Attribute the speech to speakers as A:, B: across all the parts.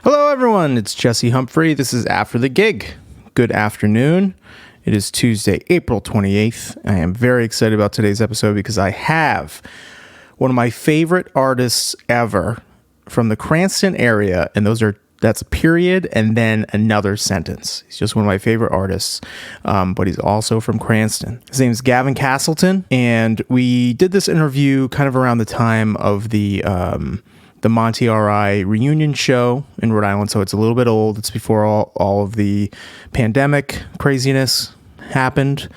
A: Hello, everyone. It's Jesse Humphrey. This is After the Gig. Good afternoon. It is Tuesday, April 28th. I am very excited about today's episode because I have one of my favorite artists ever from the Cranston area, and that's a period and then another sentence. He's just one of my favorite artists, but he's also from Cranston. His name is Gavin Castleton, and we did this interview kind of around the time of the Monty Are I reunion show in Rhode Island, so it's a little bit old. It's before all of the pandemic craziness happened.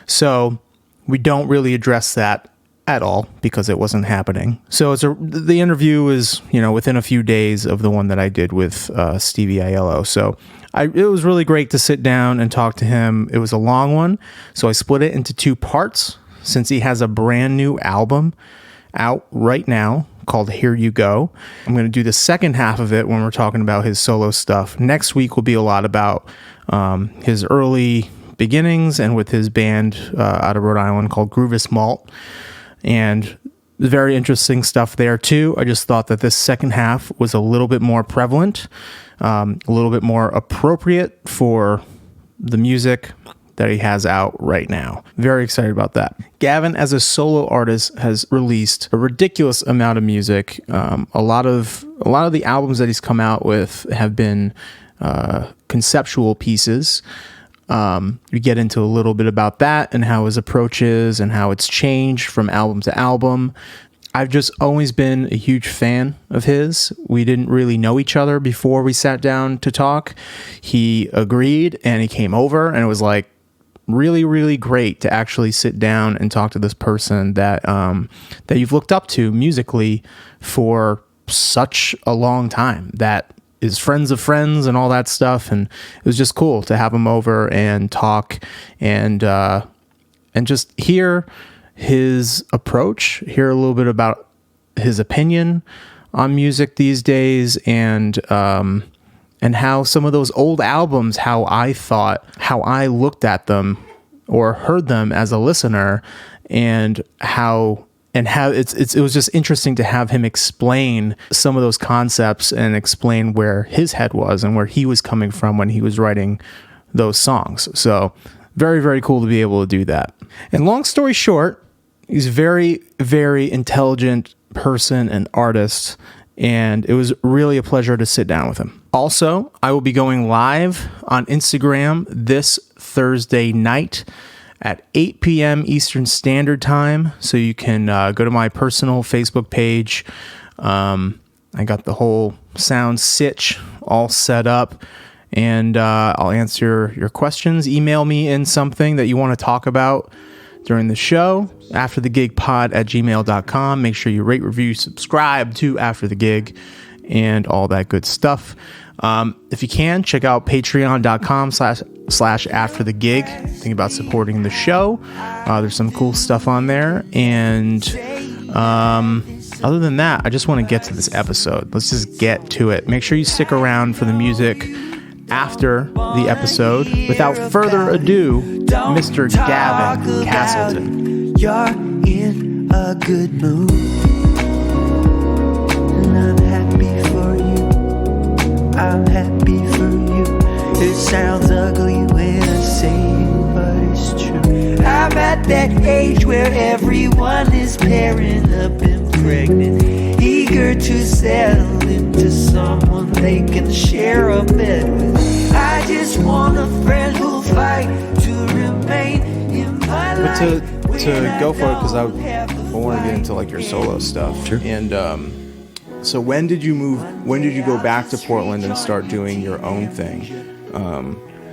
A: So we don't really address that at all because it wasn't happening. So the interview is, within a few days of the one that I did with Stevie Aiello. So it was really great to sit down and talk to him. It was a long one, so I split it into two parts since he has a brand new album out right now called Here You Go. I'm going to do the second half of it when we're talking about his solo stuff. Next week will be a lot about his early beginnings and with his band out of Rhode Island called Groovis Malt. And very interesting stuff there too. I just thought that this second half was a little bit more prevalent, a little bit more appropriate for the music that he has out right now. Very excited about that. Gavin, as a solo artist, has released a ridiculous amount of music. A lot of the albums that he's come out with have been conceptual pieces. We get into a little bit about that and how his approach is and how it's changed from album to album. I've just always been a huge fan of his. We didn't really know each other before we sat down to talk. He agreed and he came over, and it was like really, really great to actually sit down and talk to this person that you've looked up to musically for such a long time, that is friends of friends and all that stuff. And it was just cool to have him over and talk and just hear his approach, hear a little bit about his opinion on music these days, and how some of those old albums, how I looked at them or heard them as a listener, and how it was just interesting to have him explain some of those concepts and explain where his head was and where he was coming from when he was writing those songs. So very, very cool to be able to do that. And long story short, he's a very, very intelligent person and artist, and it was really a pleasure to sit down with him. Also, I will be going live on Instagram this Thursday night at 8 p.m. Eastern Standard Time. So you can go to my personal Facebook page. I got the whole sound sitch all set up, and I'll answer your questions. Email me in something that you want to talk about during the show, afterthegigpod@gmail.com. Make sure you rate, review, subscribe to After the Gig and all that good stuff. If you can, check out patreon.com/afterthegig. Think about supporting the show. There's some cool stuff on there. And other than that, I just want to get to this episode. Let's just get to it. Make sure you stick around for the music after the episode. Without further ado, Mr. Gavin Castleton.
B: You're in a good mood, and I'm happy for you. I'm happy for you. It sounds ugly when I say it, but it's true. I'm at that age where everyone is pairing up and pregnant, eager to settle into someone they can share a bed with. I just want a friend who'll fight to remain in my life.
A: But to go for it, because I want to get into like your solo stuff.
C: Sure.
A: And so when did you move? When did you go back to Portland and start doing your own thing?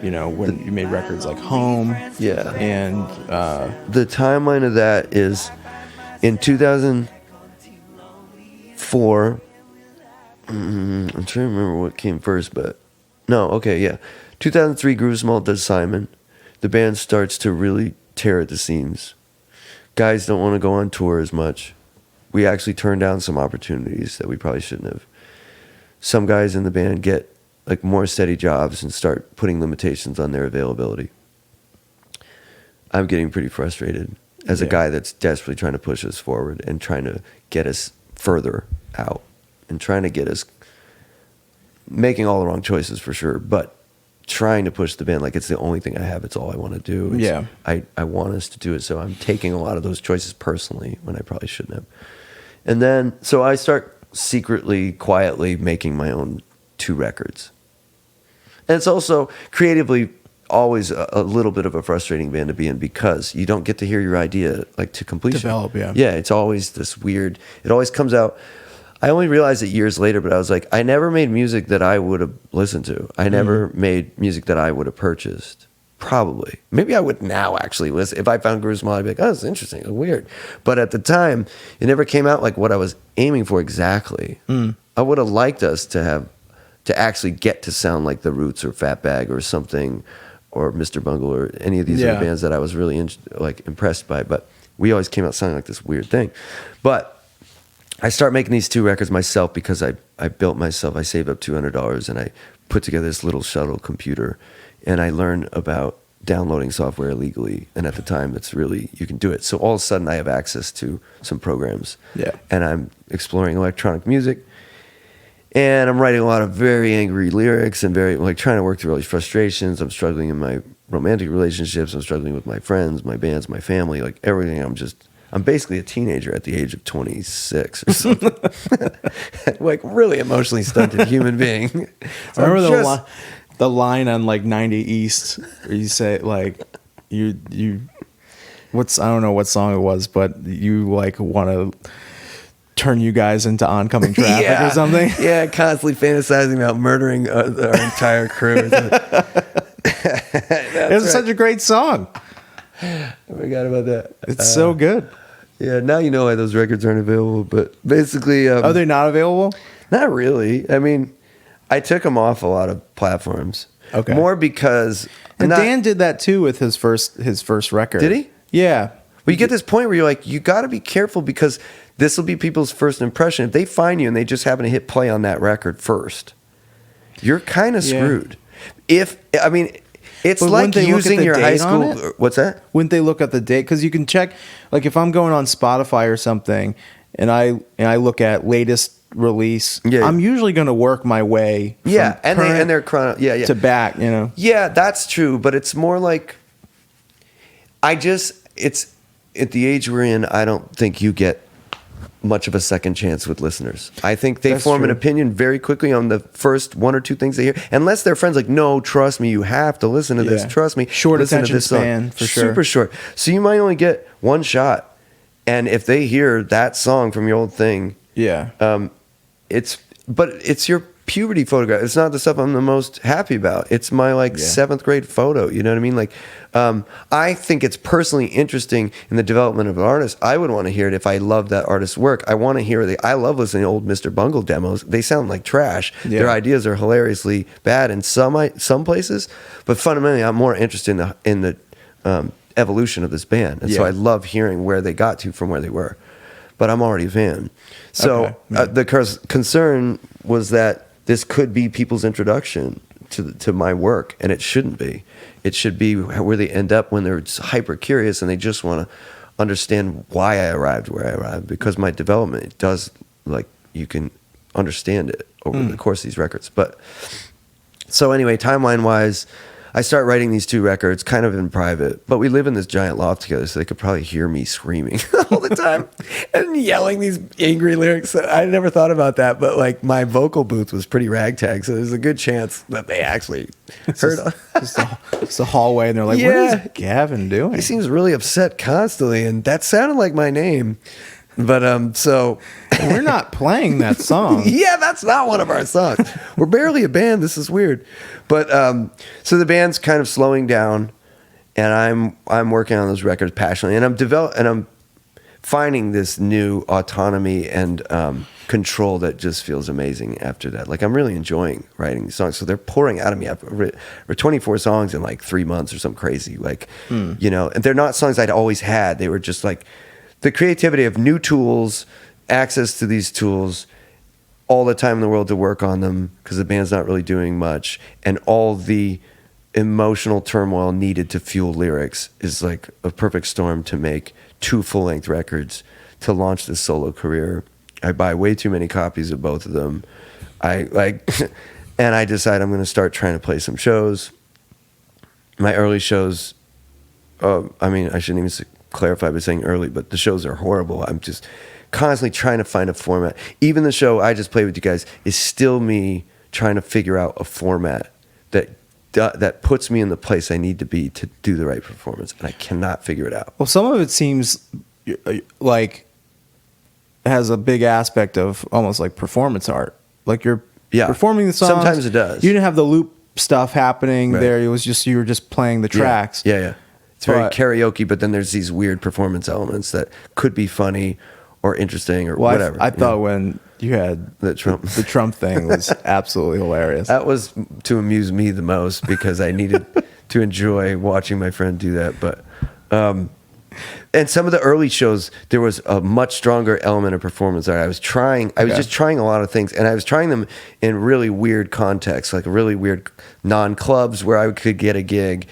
A: When you made records like Home.
C: Yeah.
A: And
C: the timeline of that is in 2004. I'm trying to remember what came first, but no, okay, yeah. 2003, Groovis Malt does Simon. The band starts to really tear at the seams. Guys don't want to go on tour as much. We actually turn down some opportunities that we probably shouldn't have. Some guys in the band get like more steady jobs and start putting limitations on their availability. I'm getting pretty frustrated as a guy that's desperately trying to push us forward and trying to get us further out and trying to get us making all the wrong choices for sure, but trying to push the band like it's the only thing I have. It's all I want to do. I want us to do it. So I'm taking a lot of those choices personally when I probably shouldn't have. And then, so I start secretly, quietly making my own 2 records. And it's also creatively always a little bit of a frustrating band to be in because you don't get to hear your idea like to completion.
A: Develop, yeah.
C: Yeah, it's always this weird, it always comes out. I only realized it years later, but I was like, I never made music that I would have listened to. I never made music that I would have purchased. Probably. Maybe I would now actually listen. If I found Groove Small, I'd be like, oh, it's interesting. It's weird. But at the time, it never came out like what I was aiming for exactly. I would have liked us to actually get to sound like The Roots or Fatbag or something, or Mr. Bungle or any of these other bands that I was really impressed by. But we always came out sounding like this weird thing. But I start making these 2 records myself because I built myself. I saved up $200 and I put together this little shuttle computer, and I learned about downloading software illegally. And at the time, it's really, you can do it. So all of a sudden, I have access to some programs.
A: Yeah.
C: And I'm exploring electronic music. And I'm writing a lot of very angry lyrics and very trying to work through all these frustrations. I'm struggling in my romantic relationships. I'm struggling with my friends, my bands, my family, like everything. I'm basically a teenager at the age of 26 or something. Like really emotionally stunted human being. So
A: I remember the line on like 90 East where you say like you I don't know what song it was, but you like want to turn you guys into oncoming traffic or something.
C: Yeah, constantly fantasizing about murdering our entire crew.
A: It's such a great song.
C: I forgot about that.
A: It's so good.
C: Yeah, now you know why those records aren't available. But basically,
A: are they not available?
C: Not really. I mean, I took them off a lot of platforms.
A: Okay.
C: More because
A: Dan did that too with his first record.
C: Did he?
A: Yeah.
C: Well, you get this point where you're like, you got to be careful because this will be people's first impression. If they find you and they just happen to hit play on that record first, you're kind of screwed. It's like using your high school. What's that?
A: Wouldn't they look at the date? Because you can check, like if I'm going on Spotify or something, and I look at latest release, I'm usually going to work my way. From
C: they're
A: to back. You know.
C: Yeah, that's true. But it's more like it's at the age we're in. I don't think you get much of a second chance with listeners. I think they form an opinion very quickly on the first 1 or 2 things they hear, unless they're friends like, no, trust me, you have to listen to this. Trust me.
A: Short attention span, for sure.
C: Super short. So you might only get one shot. And if they hear that song from your old thing, it's your puberty photograph. It's not the stuff I'm the most happy about. It's my 7th grade photo. You know what I mean? Like, I think it's personally interesting in the development of an artist. I would want to hear it if I love that artist's work. I want to hear I love listening to old Mr. Bungle demos. They sound like trash. Their ideas are hilariously bad in some places, but fundamentally, I'm more interested in the evolution of this band, and so I love hearing where they got to from where they were. But I'm already a fan. So the concern was that this could be people's introduction to my work, and it shouldn't be. It should be where they end up when they're hyper curious and they just want to understand why I arrived where I arrived, because my development, it does, you can understand it over the course of these records. But so anyway, timeline wise, I start writing these 2 records kind of in private, but we live in this giant loft together, so they could probably hear me screaming all the time and yelling these angry lyrics. I never thought about that, but my vocal booth was pretty ragtag, so there's a good chance that they actually heard
A: it's a hallway, and they're like, what is Gavin doing?
C: He seems really upset constantly, and that sounded like my name. But so
A: we're not playing that song.
C: Yeah, that's not one of our songs. We're barely a band. This is weird. But so the band's kind of slowing down, and I'm working on those records passionately, and I'm finding this new autonomy and control that just feels amazing after that. I'm really enjoying writing these songs. So they're pouring out of me. I've written 24 songs in 3 months or something crazy. And they're not songs I'd always had. They were just the creativity of new tools, access to these tools, all the time in the world to work on them because the band's not really doing much, and all the emotional turmoil needed to fuel lyrics is a perfect storm to make 2 full-length records to launch this solo career. I buy way too many copies of both of them. And I decided I'm going to start trying to play some shows. My early shows, I mean, I shouldn't even clarify by saying early, but the shows are horrible. I'm just constantly trying to find a format. Even the show I just played with you guys is still me trying to figure out a format that puts me in the place I need to be to do the right performance, and I cannot figure it out.
A: Well, some of it seems like has a big aspect of almost like performance art. Like you're performing the songs.
C: Sometimes it does.
A: You didn't have the loop stuff happening there. It was just you were just playing the tracks.
C: Yeah. It's very karaoke, but then there's these weird performance elements that could be funny or interesting or whatever.
A: I thought when you had the Trump thing was absolutely hilarious.
C: That was to amuse me the most because I needed to enjoy watching my friend do that. But and some of the early shows, there was a much stronger element of performance art. I was just trying a lot of things, and I was trying them in really weird contexts, like really weird non-clubs where I could get a gig.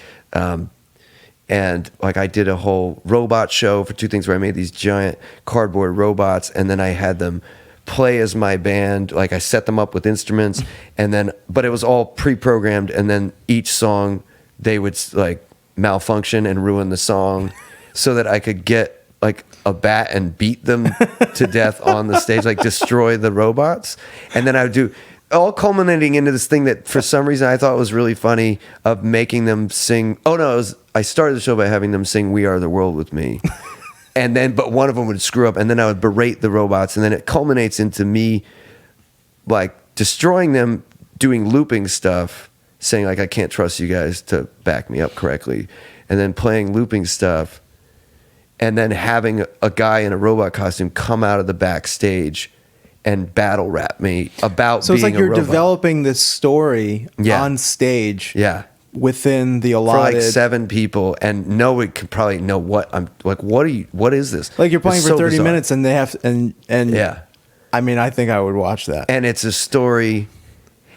C: And like I did a whole robot show for 2 Things where I made these giant cardboard robots, and then I had them play as my band. Like I set them up with instruments, but it was all pre-programmed, and then each song they would like malfunction and ruin the song so that I could get like a bat and beat them to death on the stage, like destroy the robots. And then I would do all culminating into this thing that for some reason I thought was really funny of making them sing. Oh no, I started the show by having them sing "We Are the World" with me. And then, but one of them would screw up, and then I would berate the robots, and then it culminates into me like destroying them, doing looping stuff, saying like, I can't trust you guys to back me up correctly, and then playing looping stuff, and then having a guy in a robot costume come out of the backstage and battle rap me about
A: so
C: being a robot. So
A: it's like you're developing this story on stage.
C: Yeah.
A: Within the allotted,
C: for like 7 people, and no one could probably know what I'm like. What is this?
A: Like you're playing for 30
C: bizarre.
A: minutes, and they have and
C: yeah.
A: I mean, I think I would watch that.
C: And it's a story,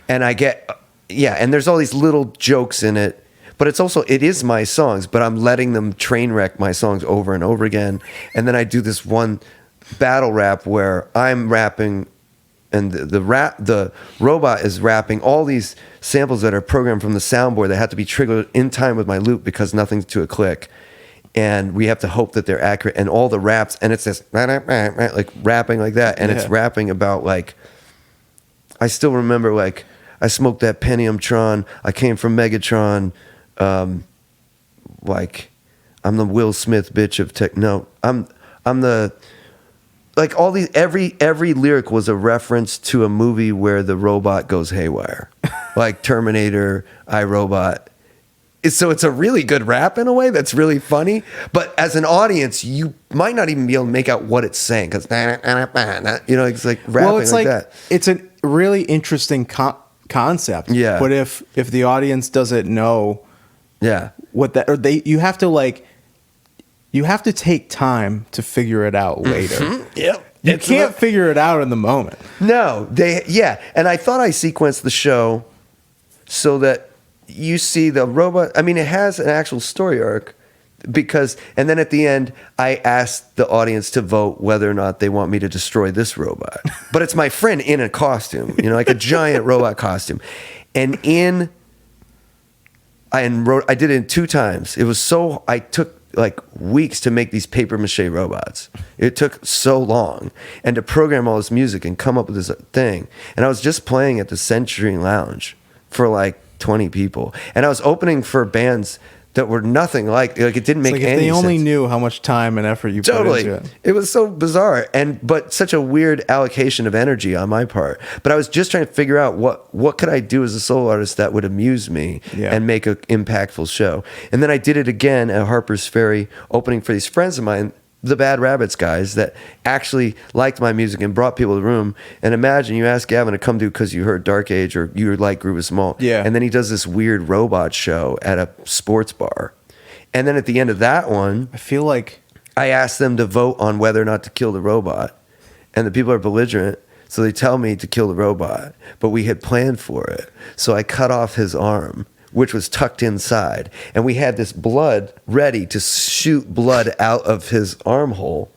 C: and I get and there's all these little jokes in it, but it is my songs, but I'm letting them train wreck my songs over and over again, and then I do this one battle rap where I'm rapping. And the robot is rapping all these samples that are programmed from the soundboard that have to be triggered in time with my loop because nothing's to a click. And we have to hope that they're accurate. And all the raps, and it's this like rapping like that. And it's rapping about like, I still remember like, I smoked that Pentium-tron. I came from Megatron. Like, I'm the Will Smith bitch of tech. No, I'm the... Like all these, every lyric was a reference to a movie where the robot goes haywire, like Terminator, iRobot. So it's a really good rap in a way that's really funny. But as an audience, you might not even be able to make out what it's saying because it's like rapping like that.
A: It's a really interesting concept.
C: Yeah.
A: But if the audience doesn't know, what that or you have to like. You have to take time to figure it out later.
C: Mm-hmm. Yep.
A: You can't figure it out in the moment.
C: No, and I thought I sequenced the show so that you see the robot. I mean, it has an actual story arc and then at the end, I asked the audience to vote whether or not they want me to destroy this robot. But it's my friend in a costume, like a giant robot costume. And I did it 2 times. It was I took like weeks to make these paper mache robots. It took so long, and to program all this music and come up with this thing. And I was just playing at the Century Lounge for like 20 people, and I was opening for bands that were nothing like it didn't make any sense.
A: If they only knew how much time and effort you put into it.
C: It was so bizarre, but such a weird allocation of energy on my part. But I was just trying to figure out what could I do as a solo artist that would amuse me and make an impactful show. And then I did it again at Harper's Ferry, opening for these friends of mine, the Bad Rabbits guys, that actually liked my music and brought people to the room. And imagine you ask Gavin to come do because you heard Dark Age or you like Groove is Small.
A: Yeah.
C: And then he does this weird robot show at a sports bar. And then at the end of that one,
A: I feel like
C: I asked them to vote on whether or not to kill the robot. And the people are belligerent, so they tell me to kill the robot. But we had planned for it. So I cut off his arm, which was tucked inside. And we had this blood ready to shoot blood out of his armhole.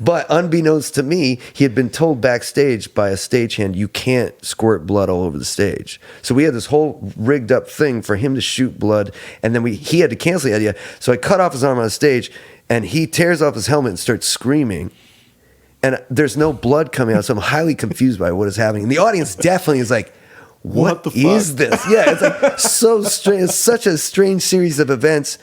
C: But unbeknownst to me, he had been told backstage by a stagehand, you can't squirt blood all over the stage. So we had this whole rigged up thing for him to shoot blood, and then he had to cancel the idea. So I cut off his arm on the stage, and he tears off his helmet and starts screaming. And there's no blood coming out, so I'm highly confused by what is happening. And the audience definitely is like, what
A: the
C: is
A: fuck?
C: this? Yeah, it's like so strange. It's such a strange series of events.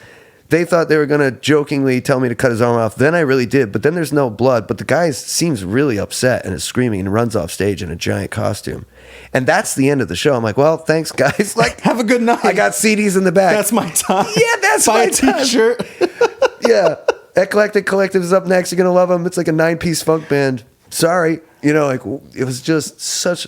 C: They thought they were going to jokingly tell me to cut his arm off. Then I really did, but then there's no blood. But the guy seems really upset and is screaming and runs off stage in a giant costume. And that's the end of the show. I'm like, well, thanks, guys. Like,
A: Have a good night.
C: I got CDs in the back.
A: That's my time.
C: Yeah, that's
A: Buy
C: my
A: a
C: time.
A: t-shirt.
C: Yeah. Eclectic Collective is up next. You're going to love them. It's like a 9-piece funk band. Sorry. You know, like, it was just such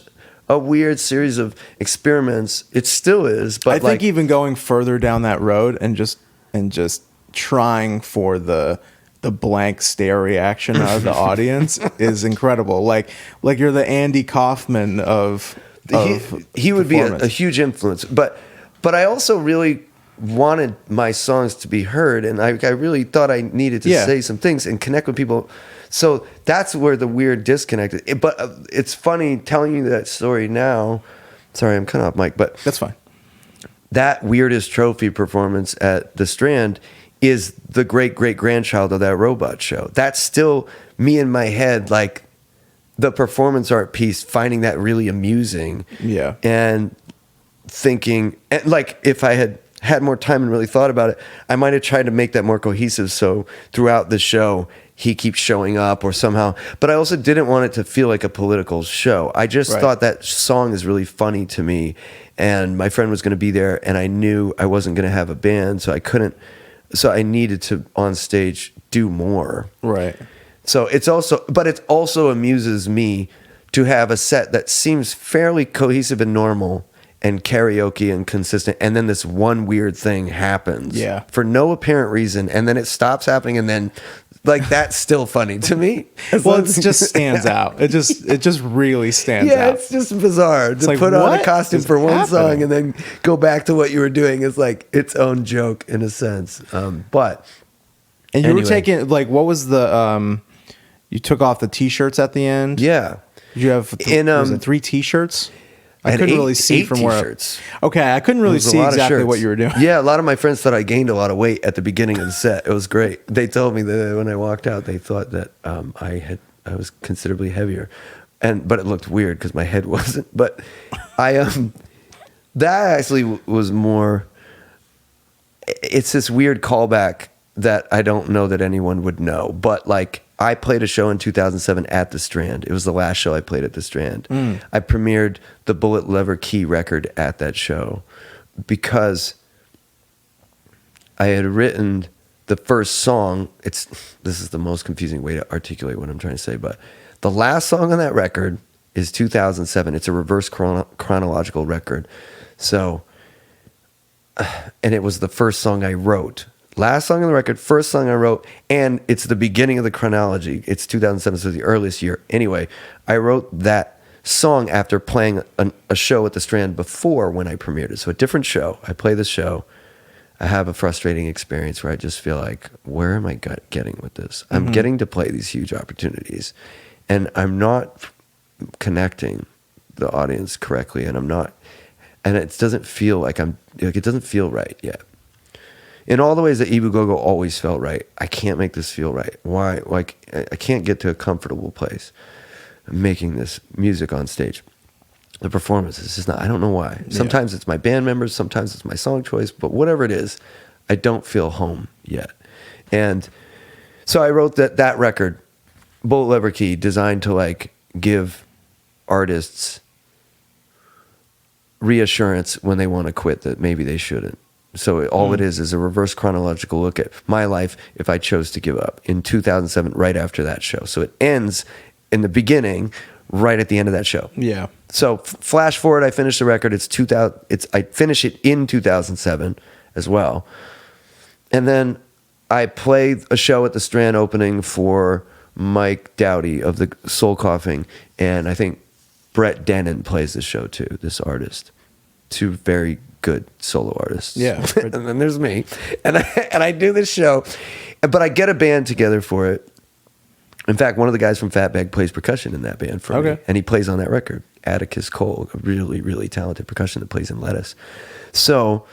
C: a weird series of experiments. It still is. But
A: I think even going further down that road and just trying for the blank stare reaction of the audience is incredible. Like you're the Andy Kaufman of
C: he would be a
A: performance.
C: huge influence. But I also really wanted my songs to be heard, and I really thought I needed to say some things and connect with people. So that's where the weird disconnect is. But it's funny telling you that story now. Sorry, I'm kind of off mic, but
A: That's fine.
C: that Weirdest Trophy performance at the Strand is the great-great-grandchild of that Robot show. That's still me in my head, like the performance art piece, finding that really amusing.
A: Yeah.
C: And thinking, and like if I had more time and really thought about it, I might have tried to make that more cohesive. So throughout the show, he keeps showing up or somehow, but I also didn't want it to feel like a political show. I just thought that song is really funny to me, and my friend was going to be there, and I knew I wasn't going to have a band, so I needed to on stage do more.
A: Right.
C: So it also amuses me to have a set that seems fairly cohesive and normal and karaoke and consistent, and then this one weird thing happens for no apparent reason, and then it stops happening, and then like that's still funny to me.
A: Well, it just stands out. It just really stands out.
C: Yeah, it's just bizarre to
A: like,
C: put on a
A: what
C: costume
A: is
C: for one
A: happening?
C: song and then go back to what you were doing. It's like its own joke in a sense. But
A: And you
C: anyway.
A: were taking, like, what was the you took off the t-shirts at the end?
C: Yeah,
A: Did you have was it 3 t-shirts? I
C: had
A: couldn't
C: eight-
A: really see
C: eight
A: from
C: t-shirts.
A: Okay, I couldn't
C: It
A: really
C: was a
A: see
C: lot of
A: exactly
C: shirts.
A: what you were doing.
C: Yeah, a lot of my friends thought I gained a lot of weight at the beginning of the set. It was great. They told me that when I walked out, they thought that I was considerably heavier, but it looked weird because my head wasn't. But that actually was more. It's this weird callback that I don't know that anyone would know, but like I played a show in 2007 at the Strand. It was the last show I played at the Strand. I premiered the Bullet Lever Key record at that show because I had written the first song. This is the most confusing way to articulate what I'm trying to say, but the last song on that record is 2007. It's a reverse chronological record. So, and it was the first song I wrote. Last song on the record, first song I wrote, and it's the beginning of the chronology. It's 2007, so the earliest year. Anyway, I wrote that song after playing a show at the Strand before when I premiered it. So a different show. I play this show. I have a frustrating experience where I just feel like, where am I getting with this? I'm getting to play these huge opportunities, and I'm not connecting the audience correctly, and it doesn't feel like it doesn't feel right yet. In all the ways that Ibu Gogo always felt right, I can't make this feel right. Why? Like, I can't get to a comfortable place making this music on stage. The performance is just not, I don't know why. Sometimes it's my band members, sometimes it's my song choice, but whatever it is, I don't feel home yet. And so I wrote that record, Bullet Lever Key, designed to like give artists reassurance when they want to quit that maybe they shouldn't. So all it is a reverse chronological look at my life if I chose to give up in 2007, right after that show. So it ends in the beginning, right at the end of that show.
A: Yeah.
C: So flash forward, I finished the record. I finish it in 2007 as well. And then I play a show at the Strand opening for Mike Dowdy of the Soul Coughing. And I think Brett Denon plays the show too, this artist. 2 very good solo artists.
A: Yeah.
C: And then there's me. And I do this show. But I get a band together for it. In fact, one of the guys from Fatbag plays percussion in that band for me,
A: Okay.
C: and he plays on that record. Atticus Cole, a really, really talented percussion that plays in Lettuce. So,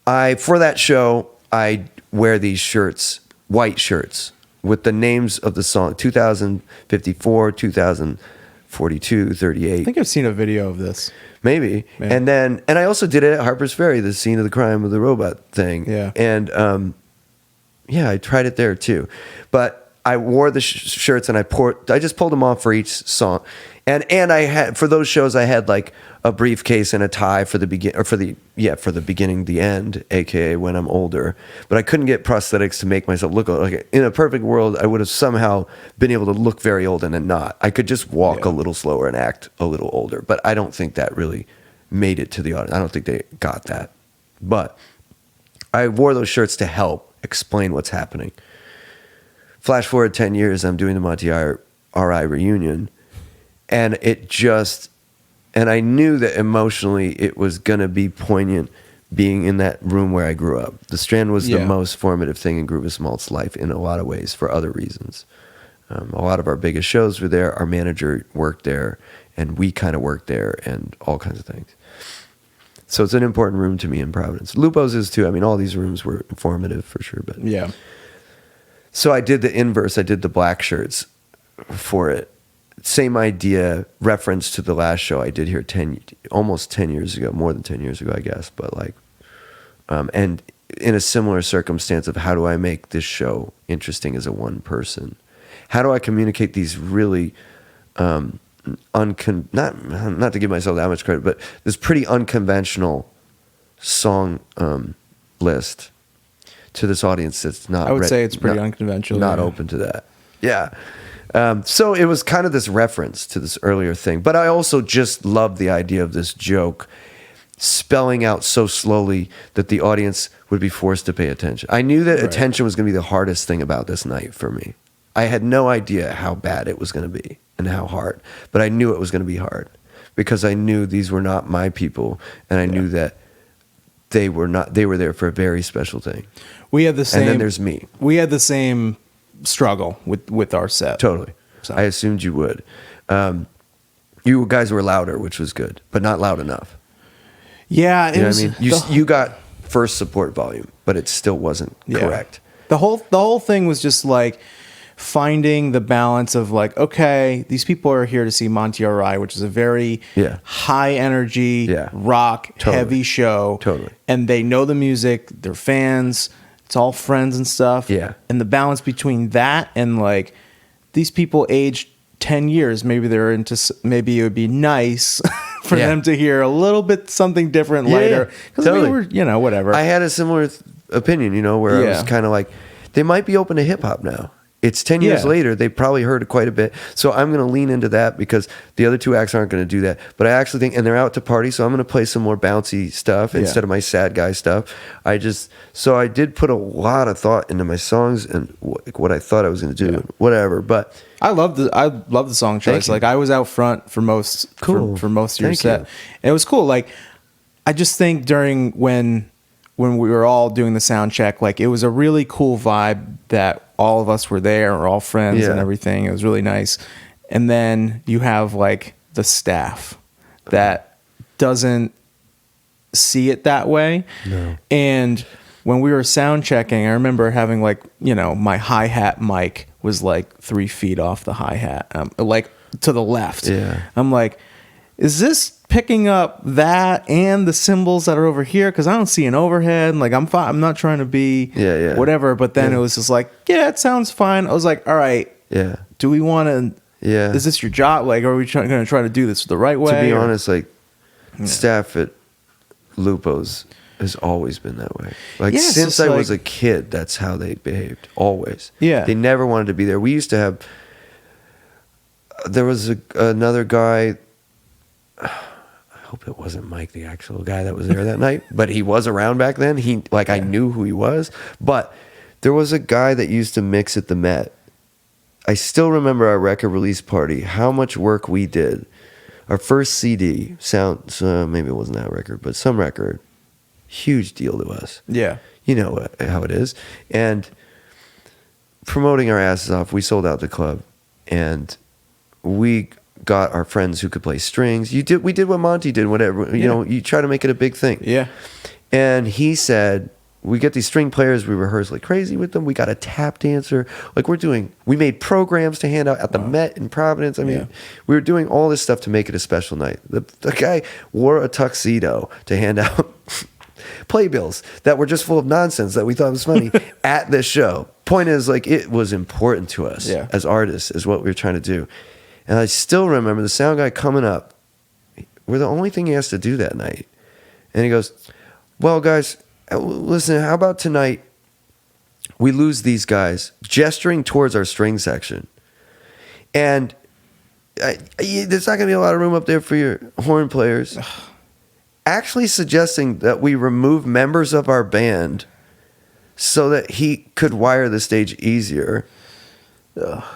C: for that show, I wear these shirts, white shirts, with the names of the song, 2054, 2042, 38.
A: I think I've seen a video of this.
C: Maybe.
A: Yeah.
C: And I also did it at Harper's Ferry, the scene of the crime of the robot thing.
A: Yeah.
C: And, yeah, I tried it there too. But I wore the shirts and I just pulled them off for each song. And I had, for those shows, I had like a briefcase and a tie for the beginning, the end, AKA when I'm older. But I couldn't get prosthetics to make myself look like, in a perfect world, I would have somehow been able to look very old and then not. I could just walk a little slower and act a little older. But I don't think that really made it to the audience. I don't think they got that. But I wore those shirts to help explain what's happening. Flash forward 10 years, I'm doing the Monty Are I reunion. And and I knew that emotionally it was going to be poignant being in that room where I grew up. The Strand was the most formative thing in Groove Smalt's life in a lot of ways for other reasons. A lot of our biggest shows were there. Our manager worked there, and we kind of worked there, and all kinds of things. So it's an important room to me in Providence. Lupo's is too. I mean, all these rooms were informative for sure. But
A: Yeah.
C: So I did the inverse. I did the black shirts for it. Same idea, reference to the last show I did here almost 10 years ago, more than 10 years ago, I guess. But like, and in a similar circumstance of how do I make this show interesting as a one person? How do I communicate these really, not to give myself that much credit, but this pretty unconventional song list to this audience that's not.
A: I would say it's pretty unconventional.
C: Not open to that. Yeah. So it was kind of this reference to this earlier thing. But I also just loved the idea of this joke spelling out so slowly that the audience would be forced to pay attention. I knew that attention was going to be the hardest thing about this night for me. I had no idea how bad it was going to be and how hard. But I knew it was going to be hard because I knew these were not my people. And I knew that they were there for a very special thing.
A: We had the same.
C: And then there's me.
A: We had the same struggle with our set.
C: Totally.
A: So.
C: I assumed you would. You guys were louder, which was good, but not loud enough.
A: Yeah,
C: You know what I mean? You got first support volume, but it still wasn't correct.
A: The whole thing was just like finding the balance of like, okay, these people are here to see Monty Are I, which is a very high energy rock heavy show.
C: Totally.
A: And they know the music, they're fans, it's all friends and stuff.
C: Yeah.
A: And the balance between that and like these people aged 10 years, maybe it would be nice for them to hear a little bit something different later. Because we were, whatever.
C: I had a similar opinion, where I was kind of like, they might be open to hip hop now. It's 10 years later. They probably heard it quite a bit. So I'm going to lean into that because the other two acts aren't going to do that. But I actually think, and they're out to party, so I'm going to play some more bouncy stuff instead of my sad guy stuff. So I did put a lot of thought into my songs and what I thought I was going to do, whatever. But
A: I love the song choice. Like I was out front for most for most of your set. And it was cool. Like I just think during when we were all doing the sound check, like it was a really cool vibe that all of us were there, we're all friends and everything. It was really nice. And then you have like the staff that doesn't see it that way.
C: No.
A: And when we were sound checking, I remember having like, my hi-hat mic was like 3 feet off the hi-hat, like to the left.
C: Yeah.
A: I'm like, is this picking up that and the cymbals that are over here? Because I don't see an overhead. Like I'm fine. I'm not trying to be whatever. But then it was just like, it sounds fine. I was like, all right.
C: Yeah.
A: Do we want to? Yeah. Is this your job? Like, are we going to try to do this the right way?
C: To be honest, like staff at Lupo's has always been that way. Like since I was a kid, that's how they behaved. Always.
A: Yeah.
C: They never wanted to be there. We used to have. There was another guy. I hope it wasn't Mike, the actual guy that was there that night, but he was around back then. I knew who he was, but there was a guy that used to mix at the Met. I still remember our record release party, how much work we did. Our first CD, maybe it wasn't that record, but some record, huge deal to us.
A: Yeah.
C: You know how it is. And promoting our asses off. We sold out the club, and we got our friends who could play strings. We did what Monty did, whatever. You know, you try to make it a big thing.
A: Yeah.
C: And he said, we get these string players, we rehearse like crazy with them. We got a tap dancer. Like we made programs to hand out at the Met in Providence. I mean, we were doing all this stuff to make it a special night. The guy wore a tuxedo to hand out playbills that were just full of nonsense that we thought was funny at this show. Point is, like, it was important to us as artists, is what we were trying to do. And I still remember the sound guy coming up. We're the only thing he has to do that night. And he goes, well, guys, listen, how about tonight we lose these guys, gesturing towards our string section. And there's not going to be a lot of room up there for your horn players. Actually suggesting that we remove members of our band so that he could wire the stage easier.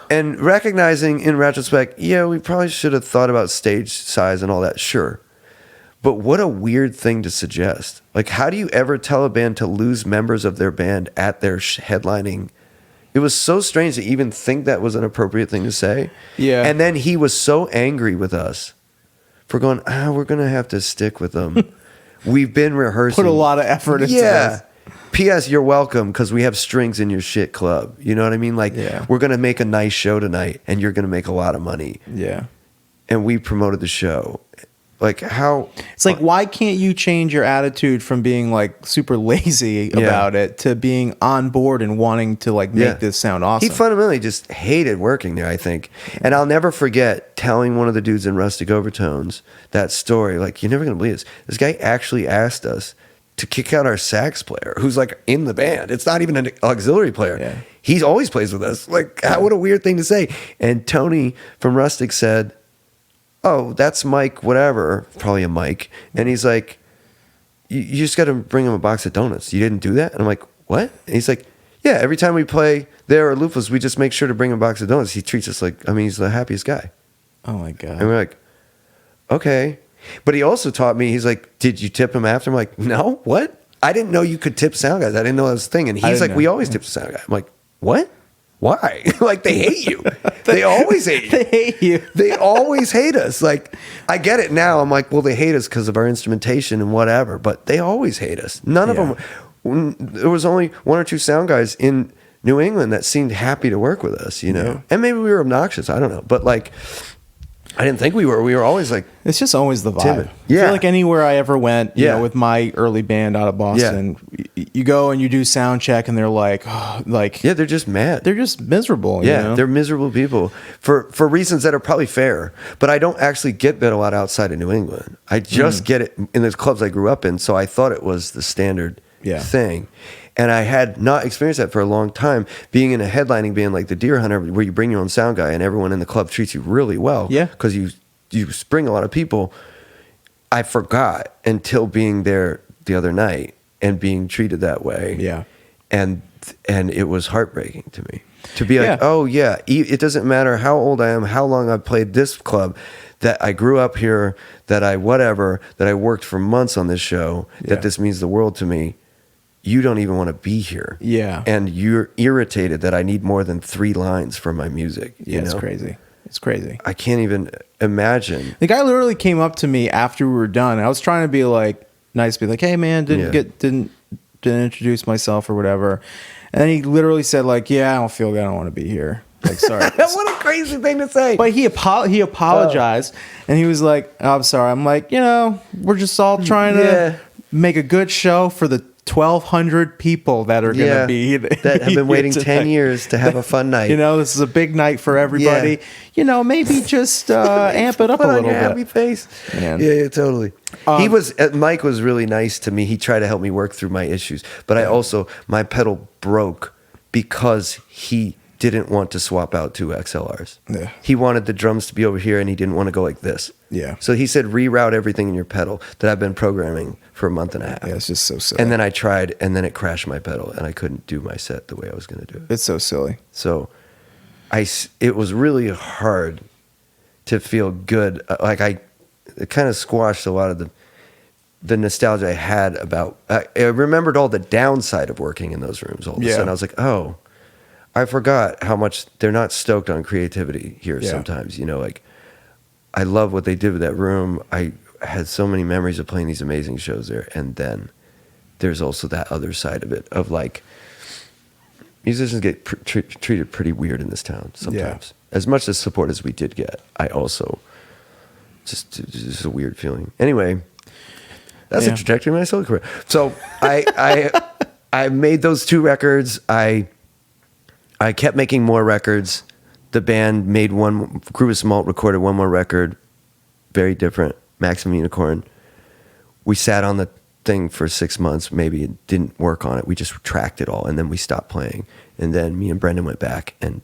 C: And recognizing in retrospect, we probably should have thought about stage size and all that, sure. But what a weird thing to suggest. Like, how do you ever tell a band to lose members of their band at their headlining? It was so strange to even think that was an appropriate thing to say. Yeah. And then he was so angry with us for going, we're going to have to stick with them. We've been rehearsing.
A: Put a lot of effort into this.
C: P.S. You're welcome, because we have strings in your shit club. You know what I mean? Like, we're going to make a nice show tonight, and you're going to make a lot of money. Yeah. And we promoted the show. Like, how...
A: It's like, why can't you change your attitude from being, like, super lazy about it to being on board and wanting to, like, make this sound awesome?
C: He fundamentally just hated working there, I think. And I'll never forget telling one of the dudes in Rustic Overtones that story. Like, you're never going to believe this. This guy actually asked us to kick out our sax player, who's, like, in the band. It's not even an auxiliary player. Yeah. He always plays with us. Like, what a weird thing to say. And Tony from Rustic said... oh, that's Mike, whatever, probably a Mike. And he's like, you just got to bring him a box of donuts. You didn't do that? And I'm like, what? And he's like, yeah, every time we play there at Lufus, we just make sure to bring him a box of donuts. He treats us like, he's the happiest guy.
A: Oh, my God.
C: And we're like, okay. But he also taught me, he's like, did you tip him after? I'm like, no, what? I didn't know you could tip sound guys. I didn't know that was a thing. And he's like, we always tip the sound guy. I'm like, what? Why? Like, they hate you. They always hate you.
A: They hate you.
C: They always hate us. Like, I get it now. I'm like, well, they hate us because of our instrumentation and whatever, but they always hate us. None of them. There was only one or two sound guys in New England that seemed happy to work with us, you know? Yeah. And maybe we were obnoxious. I don't know. But, like, I didn't think we were. We were always like...
A: It's just always the vibe.
C: Timid.
A: I feel like anywhere I ever went, you know, with my early band out of Boston, you go and you do sound check and they're like...
C: yeah, they're just mad.
A: They're just miserable,
C: Yeah,
A: you know?
C: They're miserable people for reasons that are probably fair. But I don't actually get that a lot outside of New England. I just get it in the clubs I grew up in, so I thought it was the standard thing. And I had not experienced that for a long time, being in a headlining band like the Deer Hunter, where you bring your own sound guy and everyone in the club treats you really well. Yeah. Because you bring a lot of people. I forgot until being there the other night and being treated that way. Yeah. And it was heartbreaking to me. To be like, oh, yeah, it doesn't matter how old I am, how long I've played this club, that I grew up here, that I worked for months on this show, that this means the world to me. You don't even want to be here. Yeah. And you're irritated that I need more than 3 lines for my music. You know?
A: It's crazy. It's crazy.
C: I can't even imagine.
A: The guy literally came up to me after we were done. I was trying to be like nice, be like, hey man, didn't introduce myself or whatever. And then he literally said like, yeah, I don't feel good. I don't want to be here. Like, sorry.
C: What a crazy thing to say.
A: But he apologized and he was like, oh, I'm sorry. I'm like, we're just all trying to make a good show for the 1,200 people that are going to be
C: that have been waiting 10 years to have a fun night.
A: This is a big night for everybody. Maybe just amp it up a little bit.
C: Happy face. Yeah, totally. Mike was really nice to me. He tried to help me work through my issues, but my pedal broke because he didn't want to swap out 2 XLRs. Yeah. He wanted the drums to be over here and he didn't want to go like this. Yeah. So he said, reroute everything in your pedal that I've been programming for a month and a half.
A: Yeah, it's just so silly.
C: And then I tried and then it crashed my pedal and I couldn't do my set the way I was going to do it.
A: It's so silly.
C: So it was really hard to feel good. It kind of squashed a lot of the nostalgia I had about, I remembered all the downside of working in those rooms all of a sudden. I was like, oh, I forgot how much they're not stoked on creativity here
A: Yeah.
C: sometimes. You know, like I love what they did with that room. I had so many memories of playing these amazing shows there. And then there's also that other side of it of like musicians get treated pretty weird in this town sometimes. As much as support as we did get, I also just a weird feeling. Anyway, that's a trajectory of my solo career. So I made those 2 records. I kept making more records. The band made one. Gruus Malt recorded one more record, very different. Maximum Unicorn. We sat on the thing for 6 months. Maybe it didn't work on it. We just tracked it all, and then we stopped playing. And then me and Brendan went back and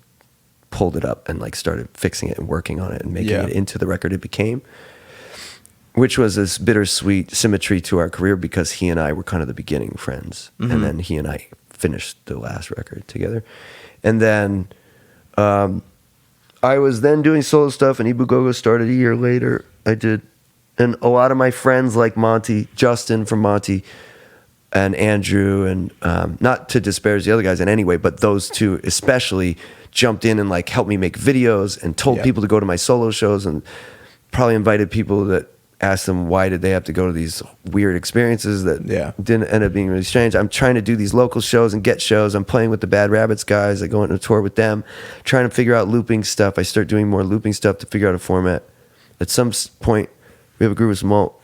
C: pulled it up and like started fixing it and working on it and making it into the record it became, which was this bittersweet symmetry to our career because he and I were kind of the beginning friends. Mm-hmm. And then he and I finished the last record together. And then I was then doing solo stuff, and Ibu Gogo started a year later. I did, and a lot of my friends like Monty, Justin from Monty, and Andrew, and not to disparage the other guys in any way, but those 2 especially jumped in and like helped me make videos and told people to go to my solo shows, and probably invited people that asked them why did they have to go to these weird experiences that didn't end up being really strange. I'm trying to do these local shows and get shows. I'm playing with the Bad Rabbits guys. I go on a tour with them, trying to figure out looping stuff. I start doing more looping stuff to figure out a format. At some point, we have a Gruus Malt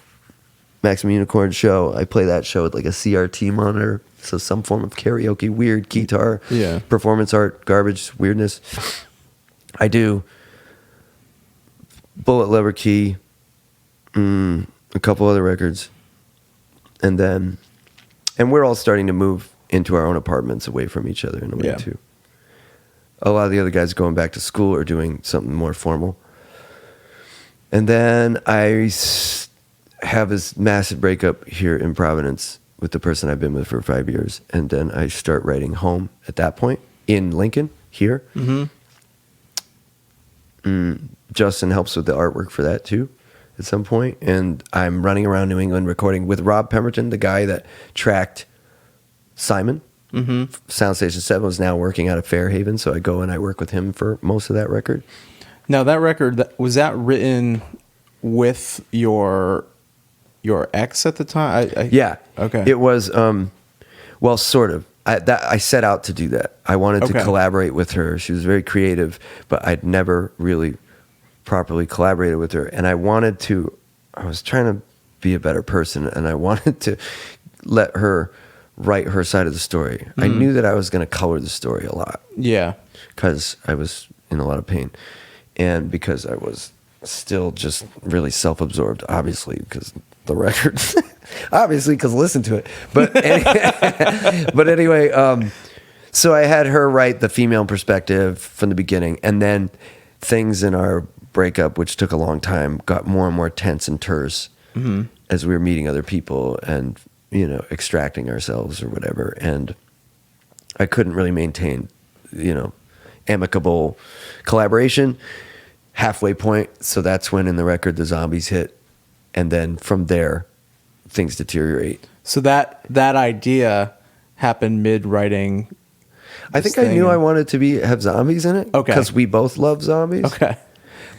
C: Maximum Unicorn show. I play that show with like a CRT monitor, so some form of karaoke, weird guitar, performance art, garbage, weirdness. I do Bullet Lever Key, a couple other records, and we're all starting to move into our own apartments away from each other in a way too. A lot of the other guys going back to school or doing something more formal. And then I have this massive breakup here in Providence with the person I've been with for 5 years. And then I start writing home at that point in Lincoln, here. Justin helps with the artwork for that too at some point. And I'm running around New England recording with Rob Pemberton, the guy that tracked Simon. Soundstation 7 was now working out of Fairhaven. So I go and I work with him for most of that record.
A: Now that record, was that written with your ex at the time?
C: Yeah.
A: Okay.
C: It was, well, sort of. I set out to do that. I wanted to collaborate with her. She was very creative, but I'd never really properly collaborated with her. And I was trying to be a better person, and I wanted to let her write her side of the story. I knew that I was going to color the story a lot. Yeah. Because I was in a lot of pain. And because I was still just really self-absorbed, obviously, because the record, obviously, because listen to it. But anyway, so I had her write the female perspective from the beginning, and then things in our breakup, which took a long time, got more and more tense and terse as we were meeting other people and, you know, extracting ourselves or whatever. And I couldn't really maintain, you know, amicable collaboration. Halfway point, so that's when in the record the zombies hit, and then from there things deteriorate. So that idea happened mid writing. I think I knew I wanted to have zombies in it. Okay, because we both love zombies. Okay,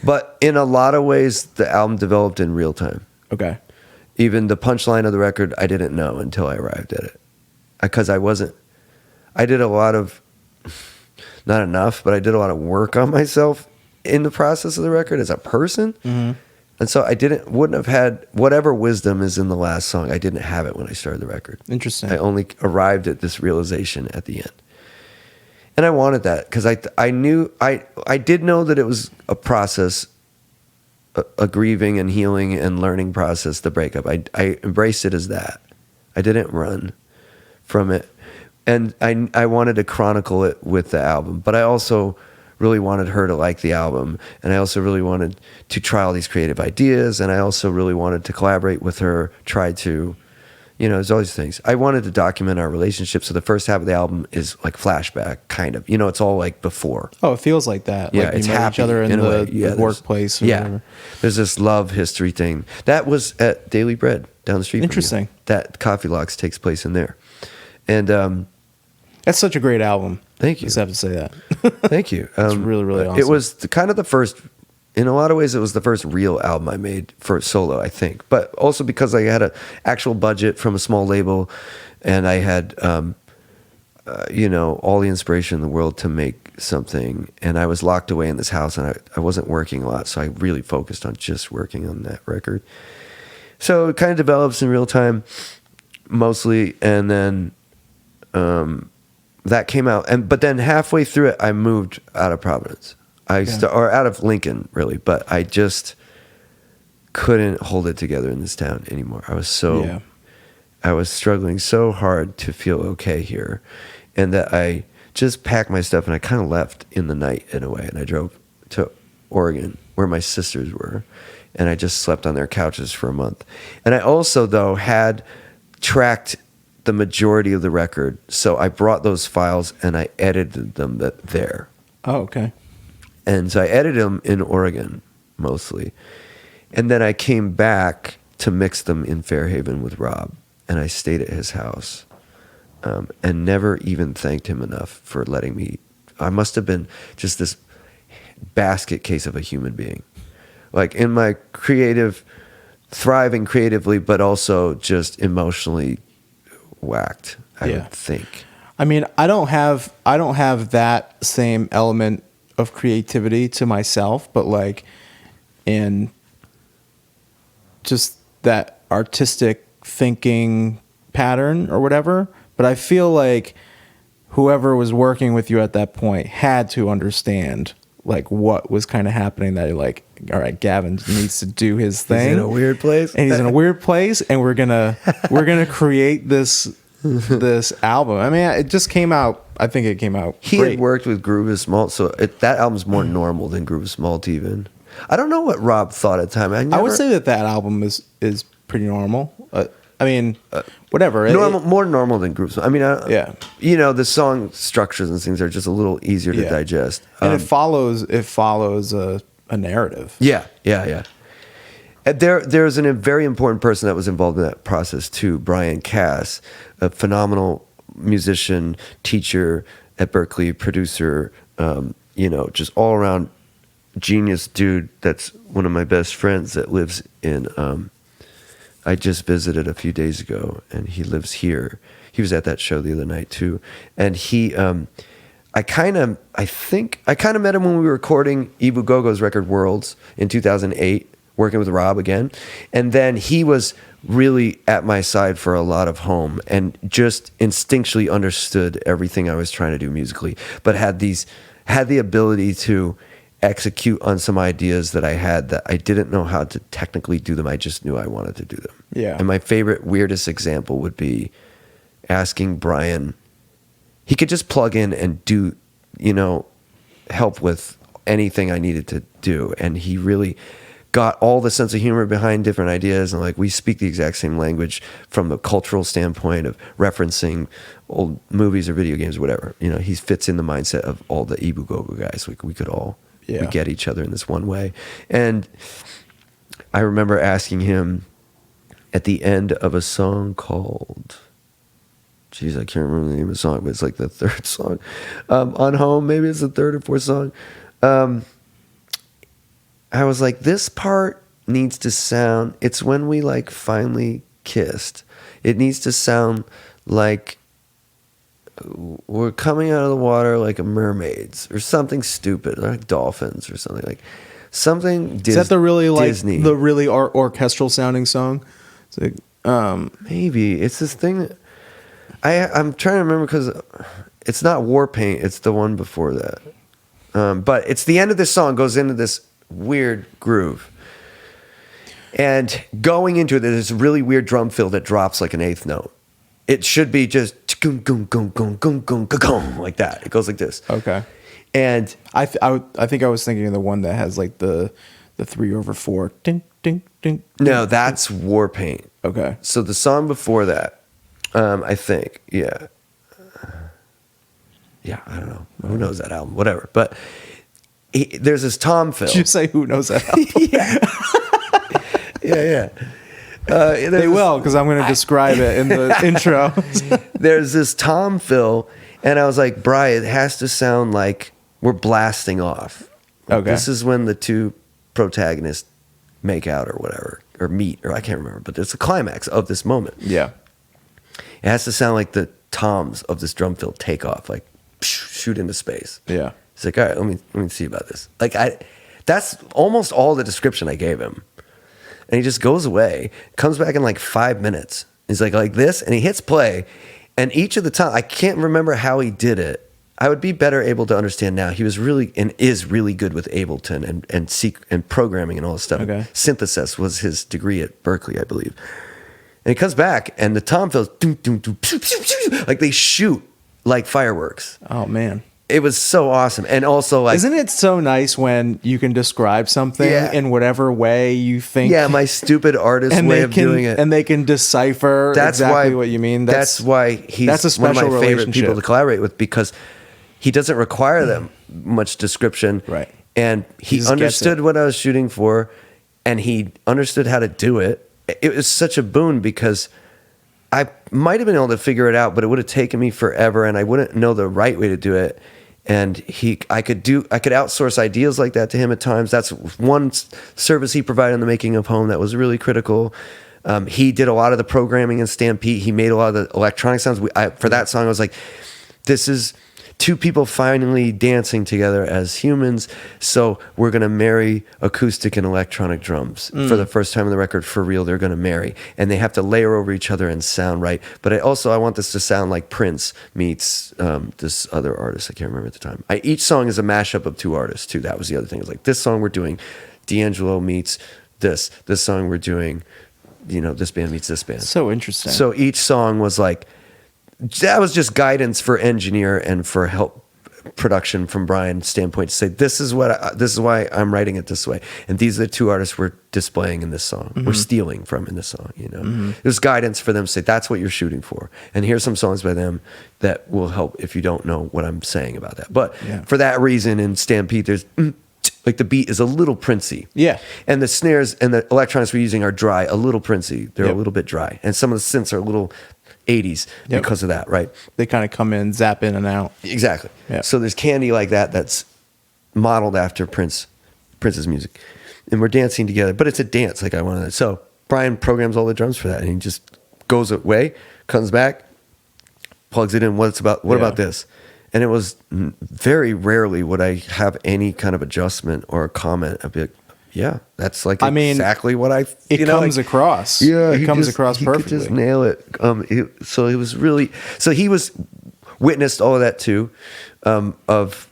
C: but in a lot of ways the album developed in real time. Okay, even the punchline of the record I didn't know until I arrived at it, because I did a lot of, not enough, but I did a lot of work on myself in the process of the record as a person. And so I wouldn't have had whatever wisdom is in the last song. I didn't have it when I started the record. Interesting. I only arrived at this realization at the end. And I wanted that because I knew, I did know that it was a process, a grieving and healing and learning process, the breakup. I embraced it as that. I didn't run from it. And I wanted to chronicle it with the album, but I also really wanted her to like the album, and I also really wanted to try all these creative ideas, and I also really wanted to collaborate with her, try to, you know, there's all these things. I wanted to document our relationship, so the first half of the album is like flashback, kind of. You know, it's all like before. Oh, it feels like that. Yeah, like it's happy each other in the workplace or whatever. There's this love history thing. That was at Daily Bread down the street. Interesting. That Coffee Locks takes place in there. And
A: That's such a great album.
C: Thank you.
A: Just have to say that.
C: Thank you.
A: It's really, really awesome.
C: It was kind of the first, in a lot of ways, it was the first real album I made for solo, I think. But also because I had an actual budget from a small label, and I had, all the inspiration in the world to make something. And I was locked away in this house, and I wasn't working a lot, so I really focused on just working on that record. So it kind of develops in real time, mostly, and then that came out. But then halfway through it, I moved out of Providence. Or out of Lincoln, really. But I just couldn't hold it together in this town anymore. I was struggling so hard to feel okay here, and that I just packed my stuff and I kind of left in the night in a way. And I drove to Oregon, where my sisters were, and I just slept on their couches for a month. And I also, though, had tracked the majority of the record, so I brought those files and I edited them there.
A: Oh, okay.
C: And so I edited them in Oregon, mostly. And then I came back to mix them in Fairhaven with Rob. And I stayed at his house and never even thanked him enough for letting me. I must have been just this basket case of a human being. Like in my thriving creatively, but also just emotionally whacked, I would think.
A: I mean, I don't have that same element of creativity to myself, but like in just that artistic thinking pattern or whatever. But I feel like whoever was working with you at that point had to understand like what was kind of happening, that like, all right, Gavin needs to do his thing.
C: He's in a weird place.
A: And he's in a weird place, and we're gonna create this album. I mean, it just came out. I think it came out.
C: He
A: great.
C: had worked with Groove is Malt, so that album's more normal than Groove is Malt even. I don't know what Rob thought at the time. I
A: would say that album is pretty normal. I mean, whatever.
C: More normal than Groove is Malt. I mean, the song structures and things are just a little easier to digest.
A: And it follows a narrative.
C: Yeah. And there's a very important person that was involved in that process too, Brian Cass, a phenomenal musician, teacher at Berkeley, producer, just all around genius dude. That's one of my best friends that lives in, I just visited a few days ago, and he lives here. He was at that show the other night too. And he, I kind of met him when we were recording Ibu Gogo's record Worlds in 2008, working with Rob again. And then he was really at my side for a lot of Home, and just instinctually understood everything I was trying to do musically, but had the ability to execute on some ideas that I had that I didn't know how to technically do them. I just knew I wanted to do them.
A: Yeah.
C: And my favorite, weirdest example would be asking Brian. He could just plug in and do, help with anything I needed to do. And he really got all the sense of humor behind different ideas. And like, we speak the exact same language from the cultural standpoint of referencing old movies or video games or whatever. He fits in the mindset of all the Ibu Gogo guys. We could all, we get each other in this one way. And I remember asking him at the end of a song called, I can't remember the name of the song, but it's like the third song on Home. Maybe it's the third or fourth song. I was like, this part needs to sound, it's when we like finally kissed. It needs to sound like we're coming out of the water like mermaids or something stupid, like dolphins or something like something.
A: Is that the really
C: Disney.
A: The really orchestral sounding song? It's like,
C: maybe it's this thing that I'm trying to remember, because it's not War Paint. It's the one before that. But it's the end of this song goes into this weird groove. And going into it, there's this really weird drum fill that drops like an eighth note. It should be just like that. It goes like this.
A: Okay.
C: And
A: I think I was thinking of the one that has like the 3/4. Ding, ding, ding.
C: No, that's War Paint.
A: Okay.
C: So the song before that, I think, yeah, I don't know. Who knows that album? Whatever. But there's this tom fill.
A: Did you say who knows that album?
C: Yeah.
A: They will, because I'm going to describe it in the intro.
C: There's this tom fill, And I was like, Bri, it has to sound like we're blasting off.
A: Okay.
C: This is when the two protagonists make out or whatever, or meet, or I can't remember, but it's a climax of this moment.
A: Yeah.
C: It has to sound like the toms of this drum fill take off, like shoot into space.
A: Yeah.
C: He's like, all right, let me see about this. Like that's almost all the description I gave him. And he just goes away, comes back in like 5 minutes. He's like this, and he hits play. And each of the time, I can't remember how he did it. I would be better able to understand now. He was really and is really good with Ableton and programming and all this stuff.
A: Okay.
C: Synthesis was his degree at Berkeley, I believe. And he comes back, and the tom fills, doom, doom, doom, pew, pew, pew, like they shoot like fireworks.
A: Oh man.
C: It was so awesome. And also, like,
A: isn't it so nice when you can describe something in whatever way you think?
C: Yeah, my stupid artist way of doing it.
A: And they can decipher exactly what you mean.
C: That's why he's
A: a
C: one of my
A: special
C: favorite people
A: relationship
C: to collaborate with, because he doesn't require them much description.
A: Right.
C: And he
A: just
C: understood
A: gets it.
C: what I was shooting for, and he understood how to do it. It was such a boon because I might have been able to figure it out, but it would have taken me forever, and I wouldn't know the right way to do it. And I could outsource ideas like that to him at times. That's one service he provided in the making of Home that was really critical. He did a lot of the programming in Stampede. He made a lot of the electronic sounds. For that song, I was like, this is two people finally dancing together as humans. So we're going to marry acoustic and electronic drums for the first time on the record. For real, they're going to marry, and they have to layer over each other and sound right. But I want this to sound like Prince meets this other artist. I can't remember at the time. Each song is a mashup of two artists too. That was the other thing. It was like, this song we're doing D'Angelo meets this song we're doing, this band meets this band.
A: So interesting.
C: So each song was like, that was just guidance for engineer and for help production from Brian's standpoint to say, this is why I'm writing it this way, and these are the two artists we're displaying in this song. We're stealing from in this song. It was guidance for them to say, that's what you're shooting for, and here's some songs by them that will help if you don't know what I'm saying about that. But for that reason, in Stampede, there's like the beat is a little Princey.
A: Yeah.
C: And the snares and the electronics we're using are dry, a little Princey. They're a little bit dry, and some of the synths are a little 80s because of that, right?
A: They kind of come in, zap in and out.
C: Exactly.
A: Yeah.
C: So there's candy like that that's modeled after Prince's music, and we're dancing together. But it's a dance, like I wanted. So Brian programs all the drums for that, and he just goes away, comes back, plugs it in. What about this? And it was very rarely would I have any kind of adjustment or comment. I'd be like, yeah, that's like exactly what I.
A: It comes across.
C: Yeah,
A: it comes across perfectly.
C: He could just nail it. So it was really. So he witnessed all of that too, of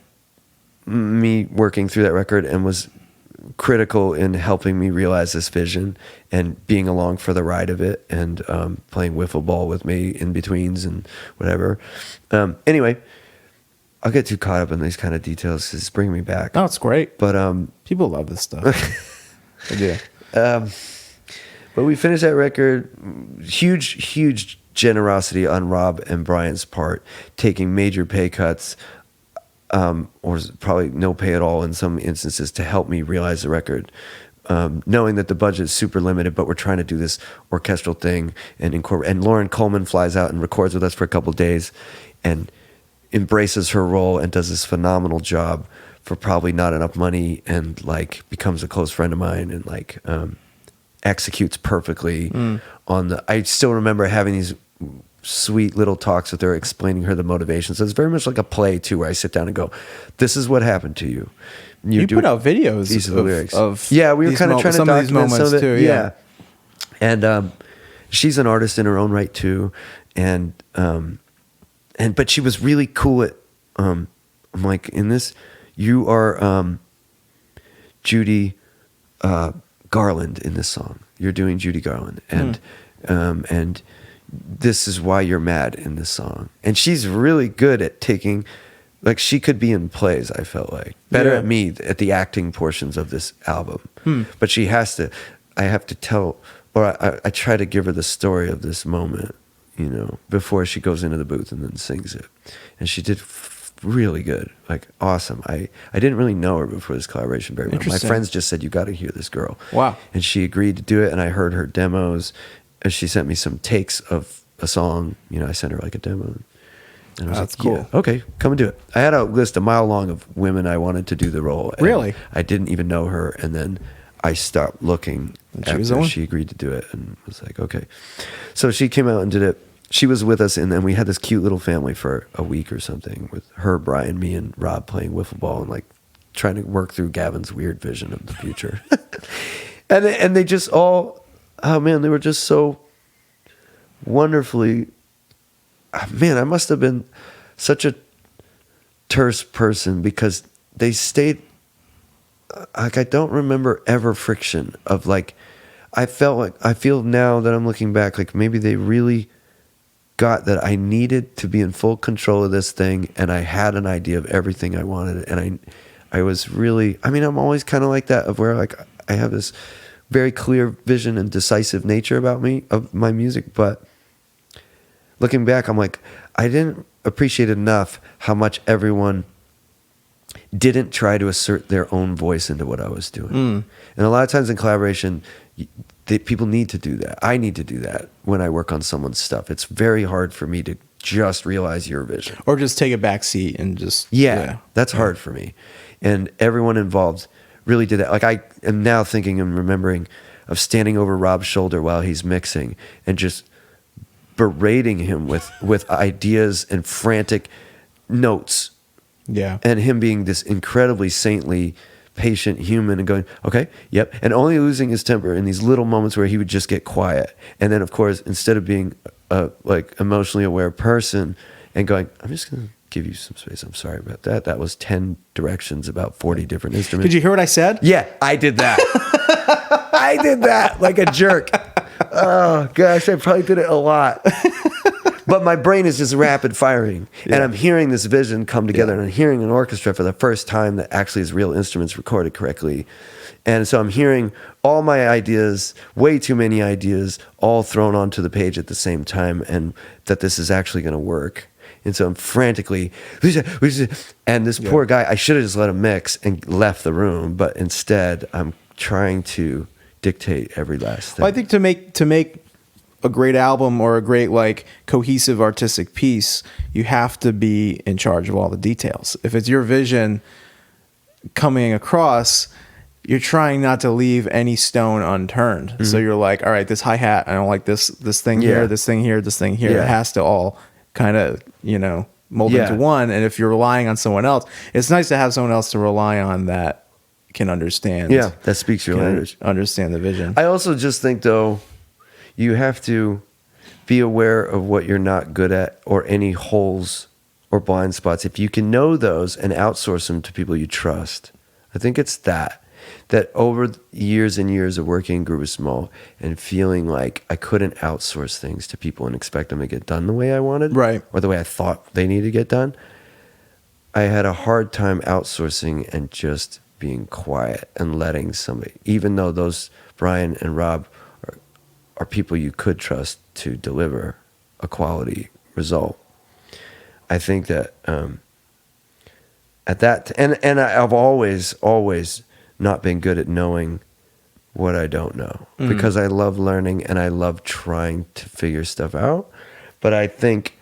C: me working through that record, and was critical in helping me realize this vision and being along for the ride of it, and playing wiffle ball with me in betweens and whatever. Anyway. I'll get too caught up in these kind of details because it's bringing me back.
A: Oh, it's great.
C: But
A: people love this stuff. They do.
C: But we finished that record. Huge generosity on Rob and Brian's part, taking major pay cuts, or probably no pay at all in some instances, to help me realize the record. Knowing that the budget is super limited, but we're trying to do this orchestral thing and incorporate. And Lauren Coleman flies out and records with us for a couple of days, and embraces her role and does this phenomenal job for probably not enough money, and like becomes a close friend of mine, and like executes perfectly on the. I still remember having these sweet little talks with her, explaining her the motivation. So it's very much like a play too, where I sit down and go, "This is what happened to you."
A: You put out videos
C: these
A: of
C: the lyrics.
A: Yeah,
C: we were kind of trying to
A: some
C: document
A: of these moments
C: some of it.
A: too.
C: Yeah, and she's an artist in her own right too, and but she was really cool at, I'm like, in this, you are Judy Garland in this song. You're doing Judy Garland. And and this is why you're mad in this song. And she's really good at taking, like, she could be in plays, I felt like. Better at me at the acting portions of this album. But she has to, I have to tell, or I try to give her the story of this moment, before she goes into the booth and then sings it. And she did really good, like awesome. I didn't really know her before this collaboration very well. My friends just said, you got to hear this girl.
A: Wow.
C: And she agreed to do it, and I heard her demos. And she sent me some takes of a song. I sent her like a demo. And I was
A: That's
C: like,
A: cool.
C: yeah, okay, come and do it. I had a list a mile long of women I wanted to do the role. And
A: Really?
C: I didn't even know her. And then I stopped looking
A: she was the
C: after
A: one?
C: she agreed to do it and was like, okay. So she came out and did it. She was with us, and then we had this cute little family for a week or something with her, Brian, me, and Rob playing wiffle ball and like trying to work through Gavin's weird vision of the future. and they just all, oh man, they were just so wonderfully, man, I must have been such a terse person because they stayed, like I don't remember ever friction of like, I feel now that I'm looking back, like maybe they really got that I needed to be in full control of this thing, and I had an idea of everything I wanted, and I was really, I mean, I'm always kind of like that, of where like I have this very clear vision and decisive nature about me, of my music, but looking back, I'm like, I didn't appreciate enough how much everyone didn't try to assert their own voice into what I was doing. And a lot of times in collaboration, people need to do that. I need to do that when I work on someone's stuff. It's very hard for me to just realize your vision.
A: Or just take a back seat and just...
C: That's hard for me. And everyone involved really did that. Like I am now thinking and remembering of standing over Rob's shoulder while he's mixing and just berating him with ideas and frantic notes.
A: Yeah.
C: And him being this incredibly saintly, patient human and going, okay, yep. And only losing his temper in these little moments where he would just get quiet. And then, of course, instead of being a like emotionally aware person and going, I'm just going to give you some space. I'm sorry about that. That was 10 directions about 40 different instruments.
A: Did you hear what I said?
C: Yeah, I did that. I did that like a jerk. Oh, gosh, I probably did it a lot. But my brain is just rapid firing. Yeah. And I'm hearing this vision come together, and I'm hearing an orchestra for the first time that actually is real instruments recorded correctly. And so I'm hearing all my ideas, way too many ideas, all thrown onto the page at the same time, and that this is actually going to work. And so I'm frantically, and this poor guy, I should have just let him mix and left the room, but instead I'm trying to dictate every last thing.
A: Well, I think to make a great album or a great like cohesive artistic piece, you have to be in charge of all the details. If it's your vision coming across, you're trying not to leave any stone unturned. Mm-hmm. So you're like, all right, this hi-hat, I don't like this thing here, this thing here, this thing here. It has to all kind of, mold into one. And if you're relying on someone else, it's nice to have someone else to rely on that can understand.
C: Yeah, that speaks your language.
A: Understand the vision.
C: I also just think, though, you have to be aware of what you're not good at or any holes or blind spots. If you can know those and outsource them to people you trust, I think it's that over years and years of working in Groove is Small and feeling like I couldn't outsource things to people and expect them to get done the way I wanted,
A: right,
C: or the way I thought they needed to get done, I had a hard time outsourcing and just being quiet and letting somebody, even though those Brian and Rob are people you could trust to deliver a quality result. I think that at that, and I've always not been good at knowing what I don't know, because I love learning and I love trying to figure stuff out. But I think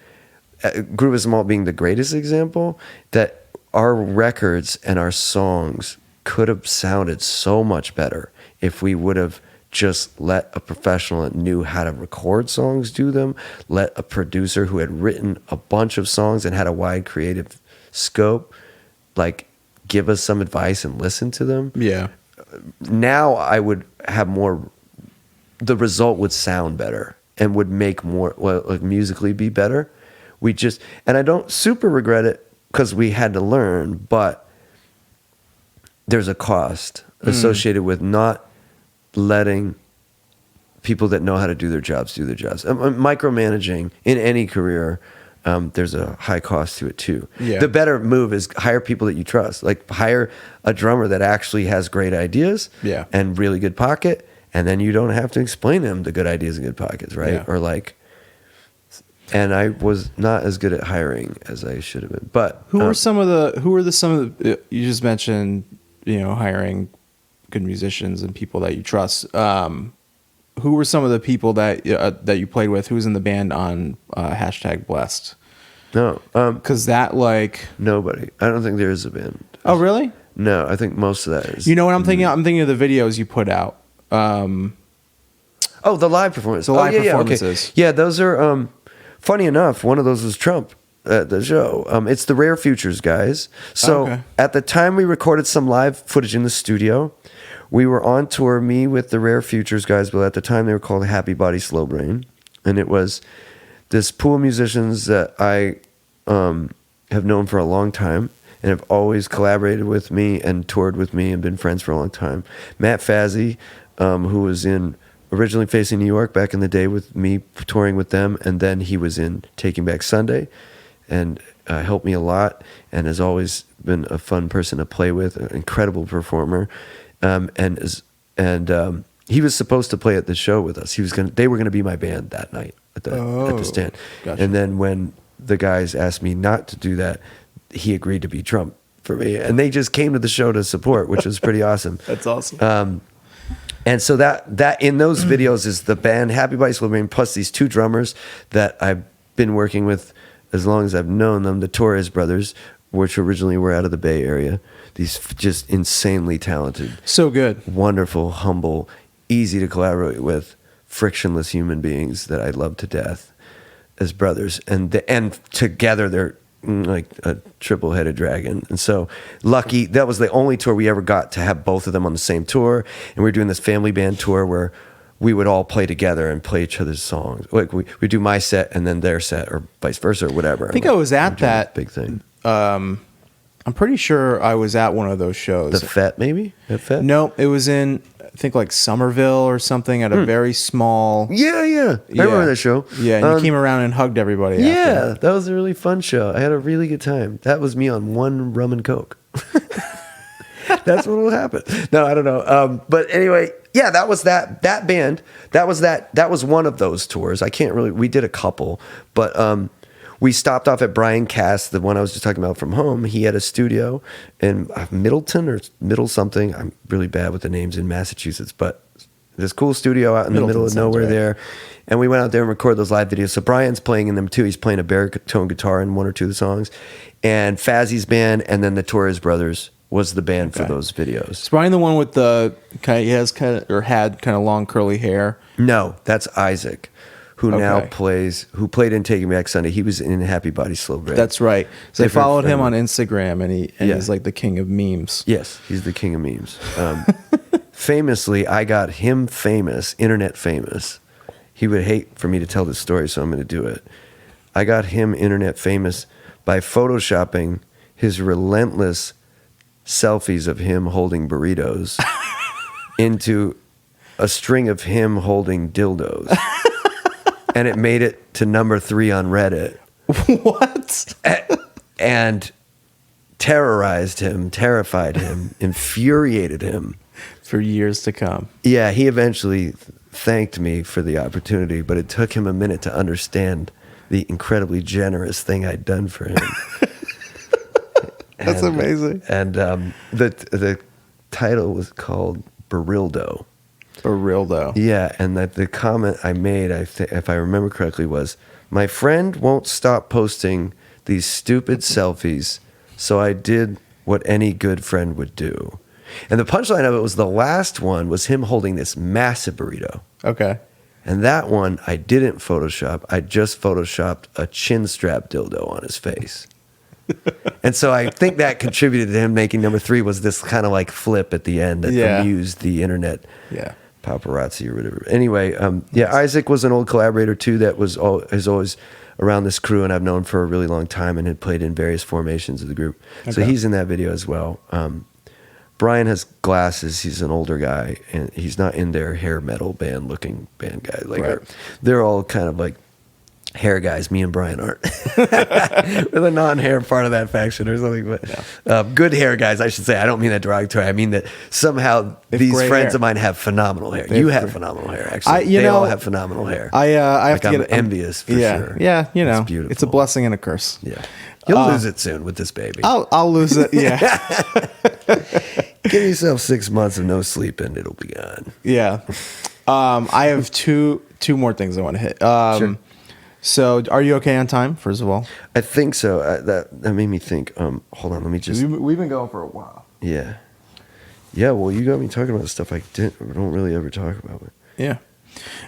C: Groove is Small being the greatest example, that our records and our songs could have sounded so much better if we would have just let a professional that knew how to record songs do them, let a producer who had written a bunch of songs and had a wide creative scope, like, give us some advice and listen to them. Yeah. Now I would have more, the result would sound better and would make more, like, musically be better. And I don't super regret it because we had to learn, but there's a cost associated with not letting people that know how to do their jobs do their jobs. Micromanaging in any career, there's a high cost to it too. Yeah. The better move is hire people that you trust. Like, hire a drummer that actually has great ideas and really good pocket, and then you don't have to explain them the good ideas and good pockets, right? Yeah. Or like, and I was not as good at hiring as I should have been. But
A: who are some of the you just mentioned, hiring good musicians and people that you trust. Who were some of the people that you played with? Who was in the band on #Blessed?
C: No.
A: Because that like...
C: Nobody. I don't think there is a band.
A: Oh, really?
C: No, I think most of that is...
A: You know what I'm thinking? I'm thinking of the videos you put out.
C: Oh, the live performance.
A: The live
C: Okay.
A: performances.
C: Yeah, those are... funny enough, one of those was Trump at the show. It's the Rare Futures guys. So at the time we recorded some live footage in the studio, we were on tour, me with the Rare Futures guys, but at the time they were called Happy Body Slow Brain. And it was this pool of musicians that I have known for a long time and have always collaborated with me and toured with me and been friends for a long time. Matt Fazzi, who was in originally Facing New York back in the day with me touring with them, and then he was in Taking Back Sunday and helped me a lot and has always been a fun person to play with, an incredible performer. He was supposed to play at the show with us. They were gonna be my band that night at the stand. Gotcha. And then when the guys asked me not to do that, he agreed to be Trump for me, and they just came to the show to support, which was pretty awesome.
A: That's awesome.
C: And so that in those videos is the band Happy Body Slow Brain plus these two drummers that I've been working with as long as I've known them, the Torres brothers, which originally were out of the Bay Area. These just insanely talented,
A: so good,
C: wonderful, humble, easy to collaborate with, frictionless human beings that I love to death as brothers. And together they're like a triple-headed dragon. And so lucky, that was the only tour we ever got to have both of them on the same tour. And we were doing this family band tour where we would all play together and play each other's songs. Like we do my set and then their set, or vice versa, or whatever.
A: I think I was at that
C: big thing.
A: I'm pretty sure I was at one of those shows.
C: The Fete, maybe? At Fete?
A: No, it was in, I think, like Somerville or something at a very small...
C: Yeah. I remember that show.
A: Yeah, and you came around and hugged everybody after.
C: Yeah, that was a really fun show. I had a really good time. That was me on one rum and Coke. That's what will happen. No, I don't know. But anyway, yeah, that was that band. That was one of those tours. We did a couple, but we stopped off at Brian Cass, the one I was just talking about from home. He had a studio in Middleton or Middle something. I'm really bad with the names in Massachusetts, but this cool studio out in the middle of nowhere there. And we went out there and recorded those live videos. So Brian's playing in them too. He's playing a baritone guitar in one or two of the songs. And Fazzi's band, and then the Torres brothers was the band for those videos.
A: Is Brian the one with the had kind of long curly hair?
C: No, that's Isaac, who now who played in Taking Back Sunday. He was in Happy Body Slow Brain.
A: That's right. So I followed him on Instagram, and he's like the king of memes.
C: Yes, he's the king of memes. Famously, I got him famous, internet famous. He would hate for me to tell this story, so I'm going to do it. I got him internet famous by photoshopping his relentless selfies of him holding burritos into a string of him holding dildos. And it made it to number 3 on Reddit.
A: What?
C: And terrorized him, terrified him, infuriated him.
A: For years to come.
C: Yeah, he eventually thanked me for the opportunity, but it took him a minute to understand the incredibly generous thing I'd done for him.
A: That's amazing.
C: And the title was called Barildo.
A: Barildo.
C: Yeah, and the comment I made, if I remember correctly, was, "My friend won't stop posting these stupid selfies, so I did what any good friend would do." And the punchline of it was the last one was him holding this massive burrito.
A: Okay.
C: And that one I didn't Photoshop. I just Photoshopped a chin strap dildo on his face. And so I think that contributed to him making number 3 was this kind of like flip at the end that amused the internet paparazzi or whatever. Anyway, Isaac was an old collaborator too that is always around this crew, and I've known for a really long time and had played in various formations of the group. Okay. So he's in that video as well. Brian has glasses. He's an older guy, and he's not in their hair metal band looking band guy. Like they're all kind of like hair guys. Me and Brian aren't. We're the non-hair part of that faction or something. But good hair guys, I should say. I don't mean that derogatory. I mean that somehow these friends of mine have phenomenal hair. You have phenomenal hair, actually. They all have phenomenal hair.
A: I have to
C: I'm
A: get
C: envious for sure.
A: Yeah, you know,
C: it's beautiful.
A: It's a blessing and a curse.
C: Yeah, you'll lose it soon with this baby.
A: I'll lose it. Yeah.
C: Give yourself 6 months of no sleep and it'll be gone.
A: Yeah. I have two more things I want to hit.
C: Sure.
A: So, are you okay on time? First of all,
C: I think so. That made me think. Hold on, let me just.
A: we've been going for a while.
C: Yeah. Yeah. Well, you got me talking about stuff I don't really ever talk about.
A: Yeah.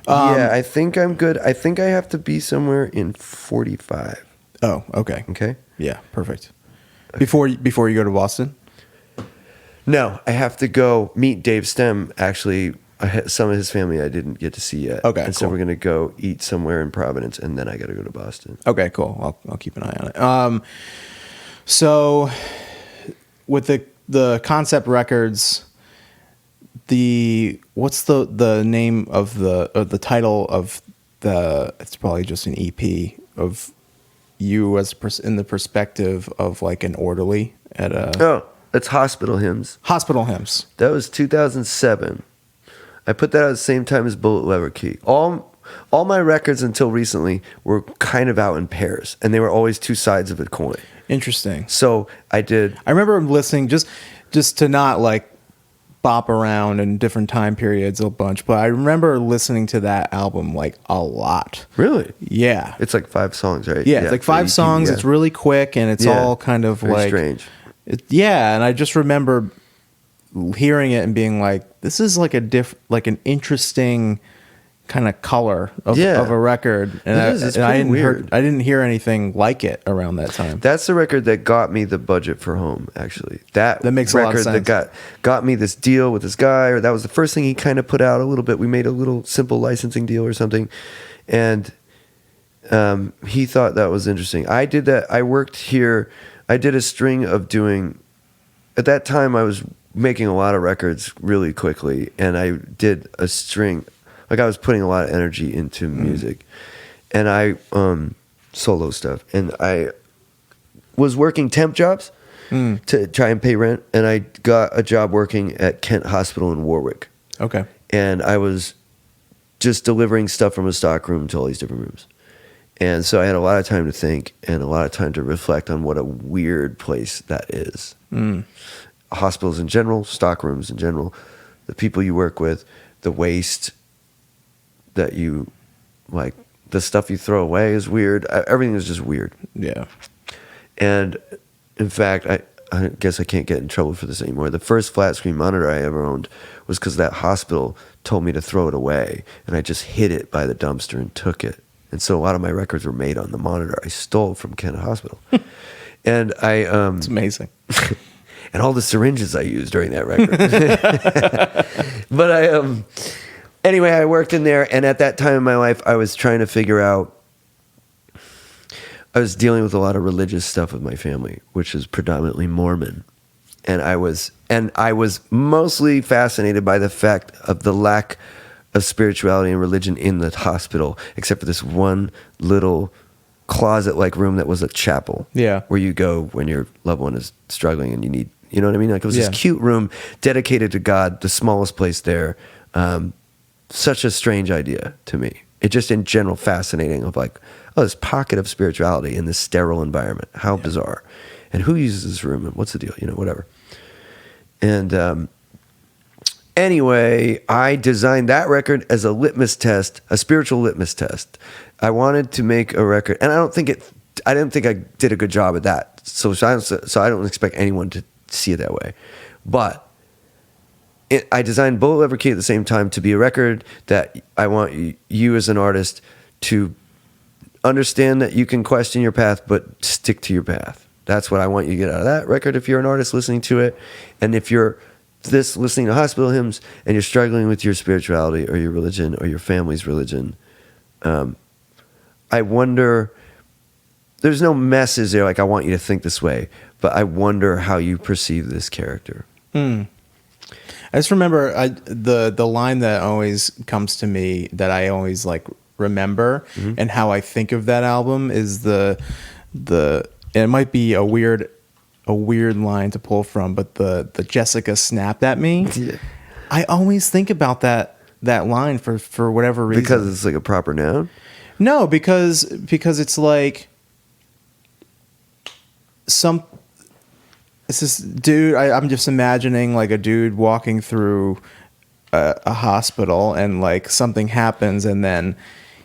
C: Yeah, I think I'm good. I think I have to be somewhere in 45.
A: Oh, okay.
C: Okay.
A: Yeah, perfect. Before you go to Boston.
C: No, I have to go meet Dave Stem. Actually, some of his family I didn't get to see yet.
A: Okay,
C: and so
A: cool.
C: we're gonna go eat somewhere in Providence, and then I got to go to Boston.
A: Okay, cool. I'll keep an eye on it. So with the concept records, what's the name of the title of it's probably just an EP of you as in the perspective of like an orderly at a
C: Oh, that's Hospital Hymns.
A: Hospital Hymns.
C: That was 2007. I put that out at the same time as Bullet Lever Key. All my records until recently were kind of out in pairs, and they were always two sides of a coin.
A: Interesting.
C: So I
A: remember listening just to not like bop around in different time periods a bunch, but I remember listening to that album like a lot.
C: Really?
A: Yeah.
C: It's like 5 songs, right?
A: Yeah, it's like 5 songs.
C: Yeah.
A: It's really quick, and it's all kind of
C: very
A: like
C: strange.
A: And I just remember hearing it and being like, "This is like an interesting kind of color of a record." And I didn't hear anything like it around that time.
C: That's the record that got me the budget for Home. Actually, that
A: makes a lot of
C: record
A: sense.
C: that got me this deal with this guy, or that was the first thing he kind of put out a little bit. We made a little simple licensing deal or something, and he thought that was interesting. I did that. I worked here. I did a string of doing. At that time, I was making a lot of records really quickly, and I did a string. Like I was putting a lot of energy into music, and I solo stuff, and I was working temp jobs to try and pay rent, and I got a job working at Kent Hospital in Warwick.
A: Okay.
C: And I was just delivering stuff from a stock room to all these different rooms. And so I had a lot of time to think and a lot of time to reflect on what a weird place that is. Hospitals in general, stock rooms in general, the people you work with, the waste that you, like, the stuff you throw away is weird. Everything is just weird.
A: Yeah.
C: And in fact, I guess I can't get in trouble for this anymore. The first flat screen monitor I ever owned was because that hospital told me to throw it away, and I just hid it by the dumpster and took it. And so a lot of my records were made on the monitor I stole from Kent Hospital. And
A: It's amazing.
C: And all the syringes I used during that record. But anyway, I worked in there, and at that time in my life, I was trying to figure out. I was dealing with a lot of religious stuff with my family, which is predominantly Mormon, and I was mostly fascinated by the fact of the lack of spirituality and religion in the hospital, except for this one little closet-like room that was a chapel.
A: Yeah,
C: where you go when your loved one is struggling and you need, you know what I mean? Like it was this cute room dedicated to God, the smallest place there. Such a strange idea to me. It just in general fascinating of like, oh, this pocket of spirituality in this sterile environment. How bizarre. And who uses this room and what's the deal? You know, whatever. And anyway, I designed that record as a litmus test, a spiritual litmus test. I wanted to make a record, and I didn't think I did a good job at that. So I don't expect anyone to see it that way. But I designed Bullet Lever Key at the same time to be a record that I want you as an artist to understand that you can question your path, but stick to your path. That's what I want you to get out of that record if you're an artist listening to it. And if you're listening to Hospital Hymns and you're struggling with your spirituality or your religion or your family's religion, I wonder, there's no message there like I want you to think this way, but I wonder how you perceive this character.
A: I just remember the line that always comes to me that I always like remember and how I think of that album is the it might be a weird line to pull from, but the Jessica snapped at me.
C: Yeah.
A: I always think about that line for whatever reason.
C: Because it's like a proper noun?
A: No, because it's like it's this dude. I'm just imagining like a dude walking through a hospital and like something happens and then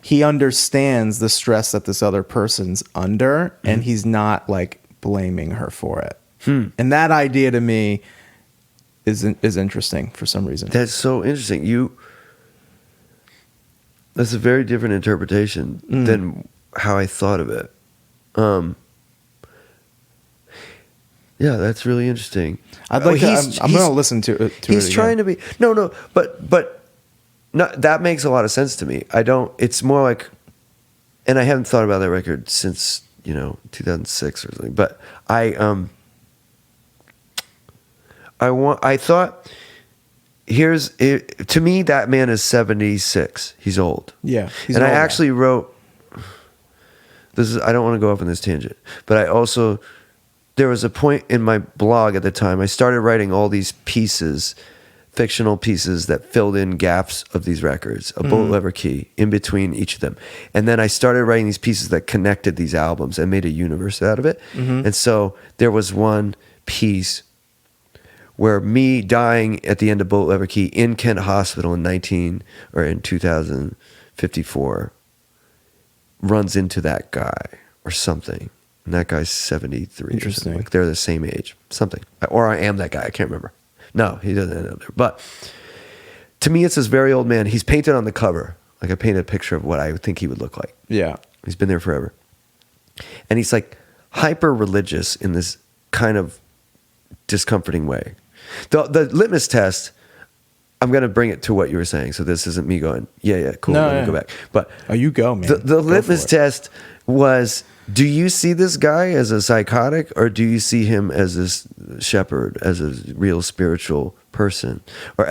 A: he understands the stress that this other person's under, and he's not like blaming her for it. And that idea to me is interesting for some reason.
C: That's so interesting. That's a very different interpretation than how I thought of it. Yeah, that's really interesting.
A: I'd like I'm going to listen to it.
C: He's trying to be but that makes a lot of sense to me. It's more like, and I haven't thought about that record since 2006 or something. But to me, that man is 76. He's old.
A: Yeah.
C: And I actually wrote, I don't want to go off on this tangent, but there was a point in my blog at the time, I started writing all these pieces, fictional pieces that filled in gaps of these records, a bullet lever key in between each of them. And then I started writing these pieces that connected these albums and made a universe out of it. And so there was one piece where me dying at the end of Bullet Lever Key in Kent Hospital in 2054 runs into that guy or something. And that guy's 73.
A: Interesting.
C: Like they're the same age. Something. Or I am that guy. I can't remember. No, he doesn't end up there. But to me, it's this very old man. He's painted on the cover. Like I painted a picture of what I would think he would look like.
A: Yeah.
C: He's been there forever. And he's like hyper religious in this kind of discomforting way. The litmus test, I'm going to bring it to what you were saying. So this isn't me going, yeah, cool.
A: No,
C: let me go back. But
A: you go, man.
C: The litmus test was, do you see this guy as a psychotic, or do you see him as this shepherd, as a real spiritual person? Or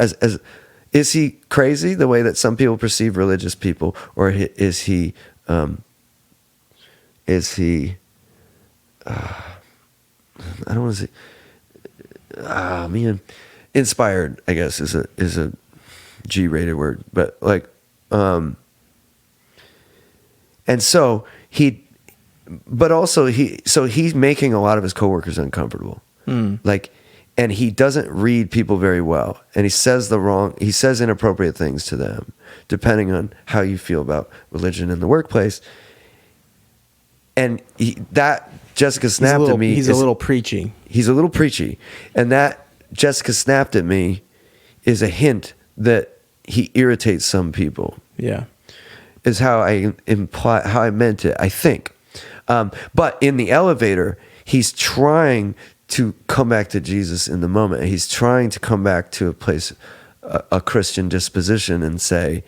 C: is he crazy the way that some people perceive religious people, or is he I don't want to say, inspired, I guess, is a G-rated word, but like, and so he's making a lot of his coworkers uncomfortable, like, and he doesn't read people very well, and he says inappropriate things to them, depending on how you feel about religion in the workplace, and that Jessica snapped at me.
A: He's a little preachy.
C: He's a little preachy. And that Jessica snapped at me is a hint that he irritates some people.
A: Yeah.
C: Is how I meant it, I think. But in the elevator, he's trying to come back to Jesus in the moment. He's trying to come back to a place, a Christian disposition, and say,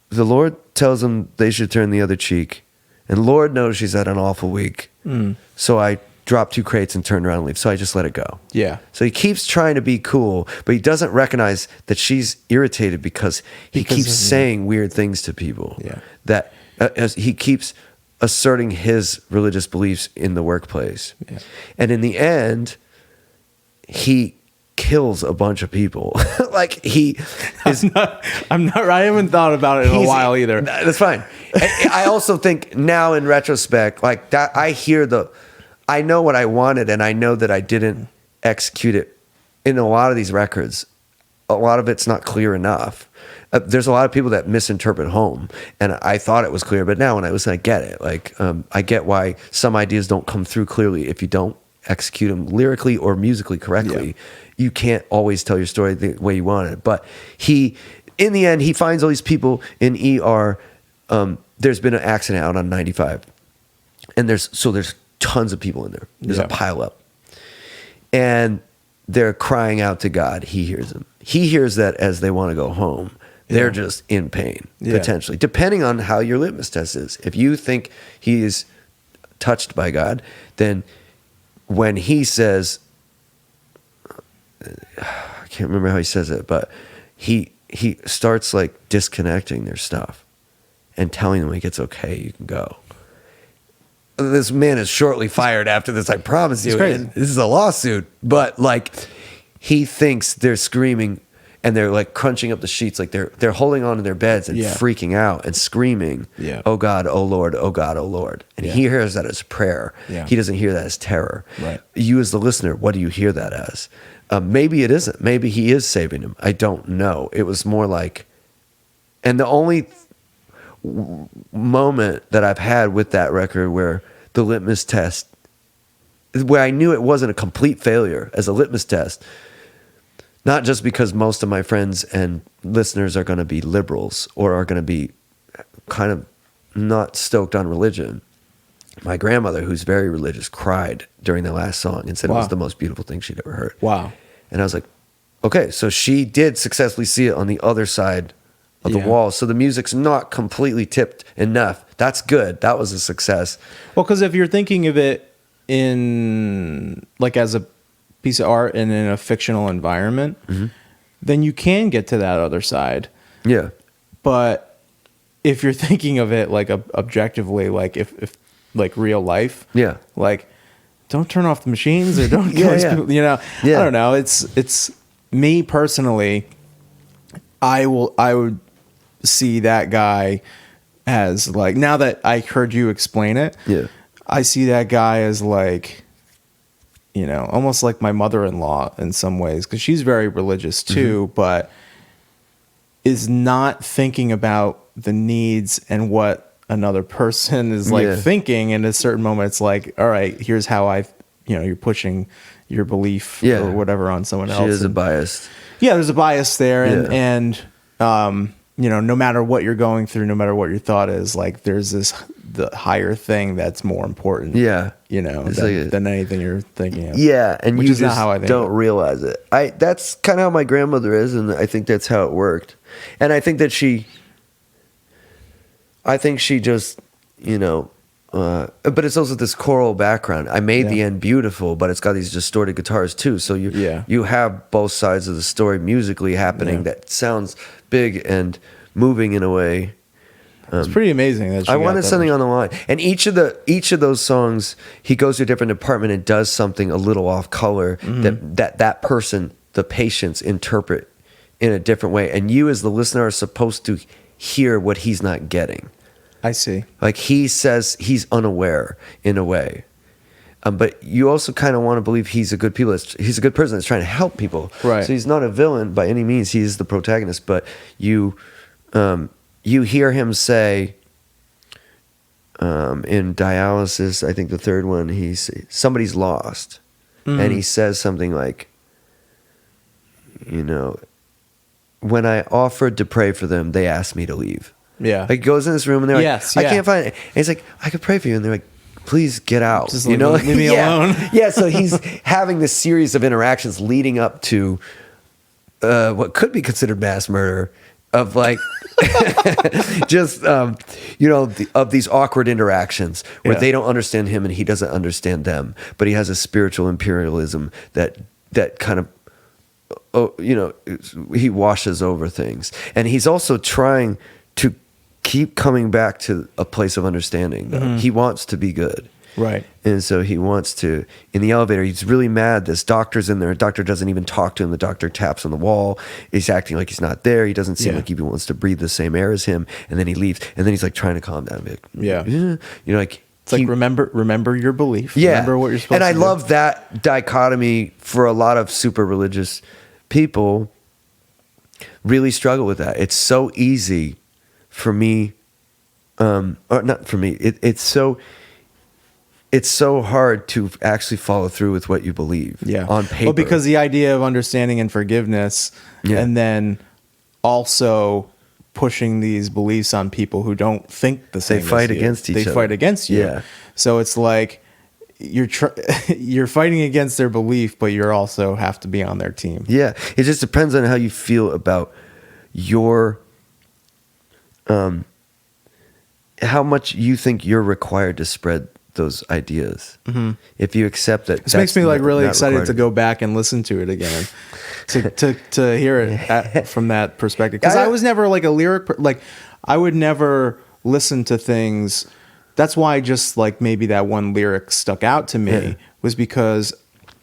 C: the Lord tells him they should turn the other cheek. And Lord knows she's had an awful week. So I dropped 2 crates and turned around and leave. So I just let it go. Yeah. So he keeps trying to be cool, but he doesn't recognize that she's irritated because he keeps saying weird things to people. Yeah. That as he keeps asserting his religious beliefs in the workplace. Yeah. And in the end, he kills a bunch of people. Like he is. I
A: haven't thought about it in a while either.
C: That's fine. I also think now in retrospect, like that, I know what I wanted, and I know that I didn't execute it in a lot of these records. A lot of it's not clear enough. There's a lot of people that misinterpret home, and I thought it was clear, but now when I get it. Like I get why some ideas don't come through clearly if you don't execute them lyrically or musically correctly. Yeah. You can't always tell your story the way you want it. But in the end, he finds all these people in ER. There's been an accident out on 95, and there's tons of people in there. There's a pile up, and they're crying out to God. He hears them. He hears that as they want to go home. They're just in pain, potentially, depending on how your litmus test is. If you think he is touched by God, then when he says, I can't remember how he says it, but he starts like disconnecting their stuff and telling them like, it's okay, you can go. This man is shortly fired after this, I promise you. And this is a lawsuit, but like he thinks they're screaming and they're like crunching up the sheets, like they're holding on to their beds and freaking out and screaming, "Oh God, oh Lord, oh God, oh Lord." And he hears that as prayer. He doesn't hear that as terror. Right. You as the listener, what do you hear that as? Maybe it isn't. Maybe he is saving him. I don't know. It was more like, and the only moment that I've had with that record where the litmus test, where I knew it wasn't a complete failure as a litmus test, not just because most of my friends and listeners are going to be liberals or are going to be kind of not stoked on religion. My grandmother, who's very religious, cried during the last song and said it was the most beautiful thing she'd ever heard.
A: Wow.
C: And I was like, okay, so she did successfully see it on the other side of the wall. So the music's not completely tipped enough. That's good. That was a success.
A: Well, because if you're thinking of it in like as a piece of art and in a fictional environment, then you can get to that other side.
C: Yeah.
A: But if you're thinking of it like objectively, like if like real life, like don't turn off the machines or don't kill these people, you know. I don't know. It's me personally. I would see that guy as like, now that I heard you explain it, I see that guy as like, you know, almost like my mother-in-law in some ways, because she's very religious too, but is not thinking about the needs and what another person is like thinking. And at a certain moment, it's like, all right, here's how you're pushing your belief or whatever on someone else.
C: She is a bias.
A: Yeah, there's a bias there, and you know, no matter what you're going through, no matter what your thought is, like there's the higher thing that's more important. Yeah, you know, than anything you're thinking of.
C: Yeah, and
A: which
C: you
A: is
C: just
A: not how I think
C: don't realize it. That's kind of how my grandmother is, and I think that's how it worked. And I think that she just, you know. But it's also this choral background. I made the end beautiful, but it's got these distorted guitars too. So you have both sides of the story musically happening that sounds big and moving in a way.
A: It's pretty amazing. That
C: I wanted something on the line, and each of those songs, he goes to a different department and does something a little off color that person, the patients, interpret in a different way, and you as the listener are supposed to hear what he's not getting.
A: I see.
C: Like he says he's unaware in a way. But you also kind of want to believe he's a good person that's trying to help people.
A: Right.
C: So he's not a villain by any means. He's the protagonist. But you hear him say in Dialysis, I think the third one, somebody's lost. And he says something like, you know, when I offered to pray for them, they asked me to leave.
A: Yeah.
C: Like, he goes in this room and they're like, I can't find it. And he's like, I could pray for you. And they're like, please get out.
A: Just leave me alone.
C: Yeah. So he's having this series of interactions leading up to what could be considered mass murder of like, just, you know, of these awkward interactions where they don't understand him and he doesn't understand them. But he has a spiritual imperialism that kind of, you know, he washes over things. And he's also trying to keep coming back to a place of understanding. He wants to be good.
A: Right.
C: And so he wants to, in the elevator, he's really mad. This doctor's in there. The doctor doesn't even talk to him. The doctor taps on the wall. He's acting like he's not there. He doesn't seem like he wants to breathe the same air as him. And then he leaves. And then he's like trying to calm down. Like, you know, like,
A: it's like, remember your belief.
C: Yeah.
A: Remember what you're supposed
C: to do.
A: And
C: I love that dichotomy for a lot of super religious people. Really struggle with that. It's so easy for me, or not for me. It's so hard to actually follow through with what you believe. On paper.
A: Well, because the idea of understanding and forgiveness, and then also pushing these beliefs on people who don't think the same.
C: They fight against each other.
A: They fight against you. Yeah. So it's like you're fighting against their belief, but you also have to be on their team. Yeah.
C: It just depends on how you feel about your how much you think you're required to spread those ideas. If you accept that,
A: this makes me like really excited to go back and listen to it again, to hear it from that perspective. Because I was never like a lyric, like I would never listen to things. That's why just like maybe that one lyric stuck out to me was because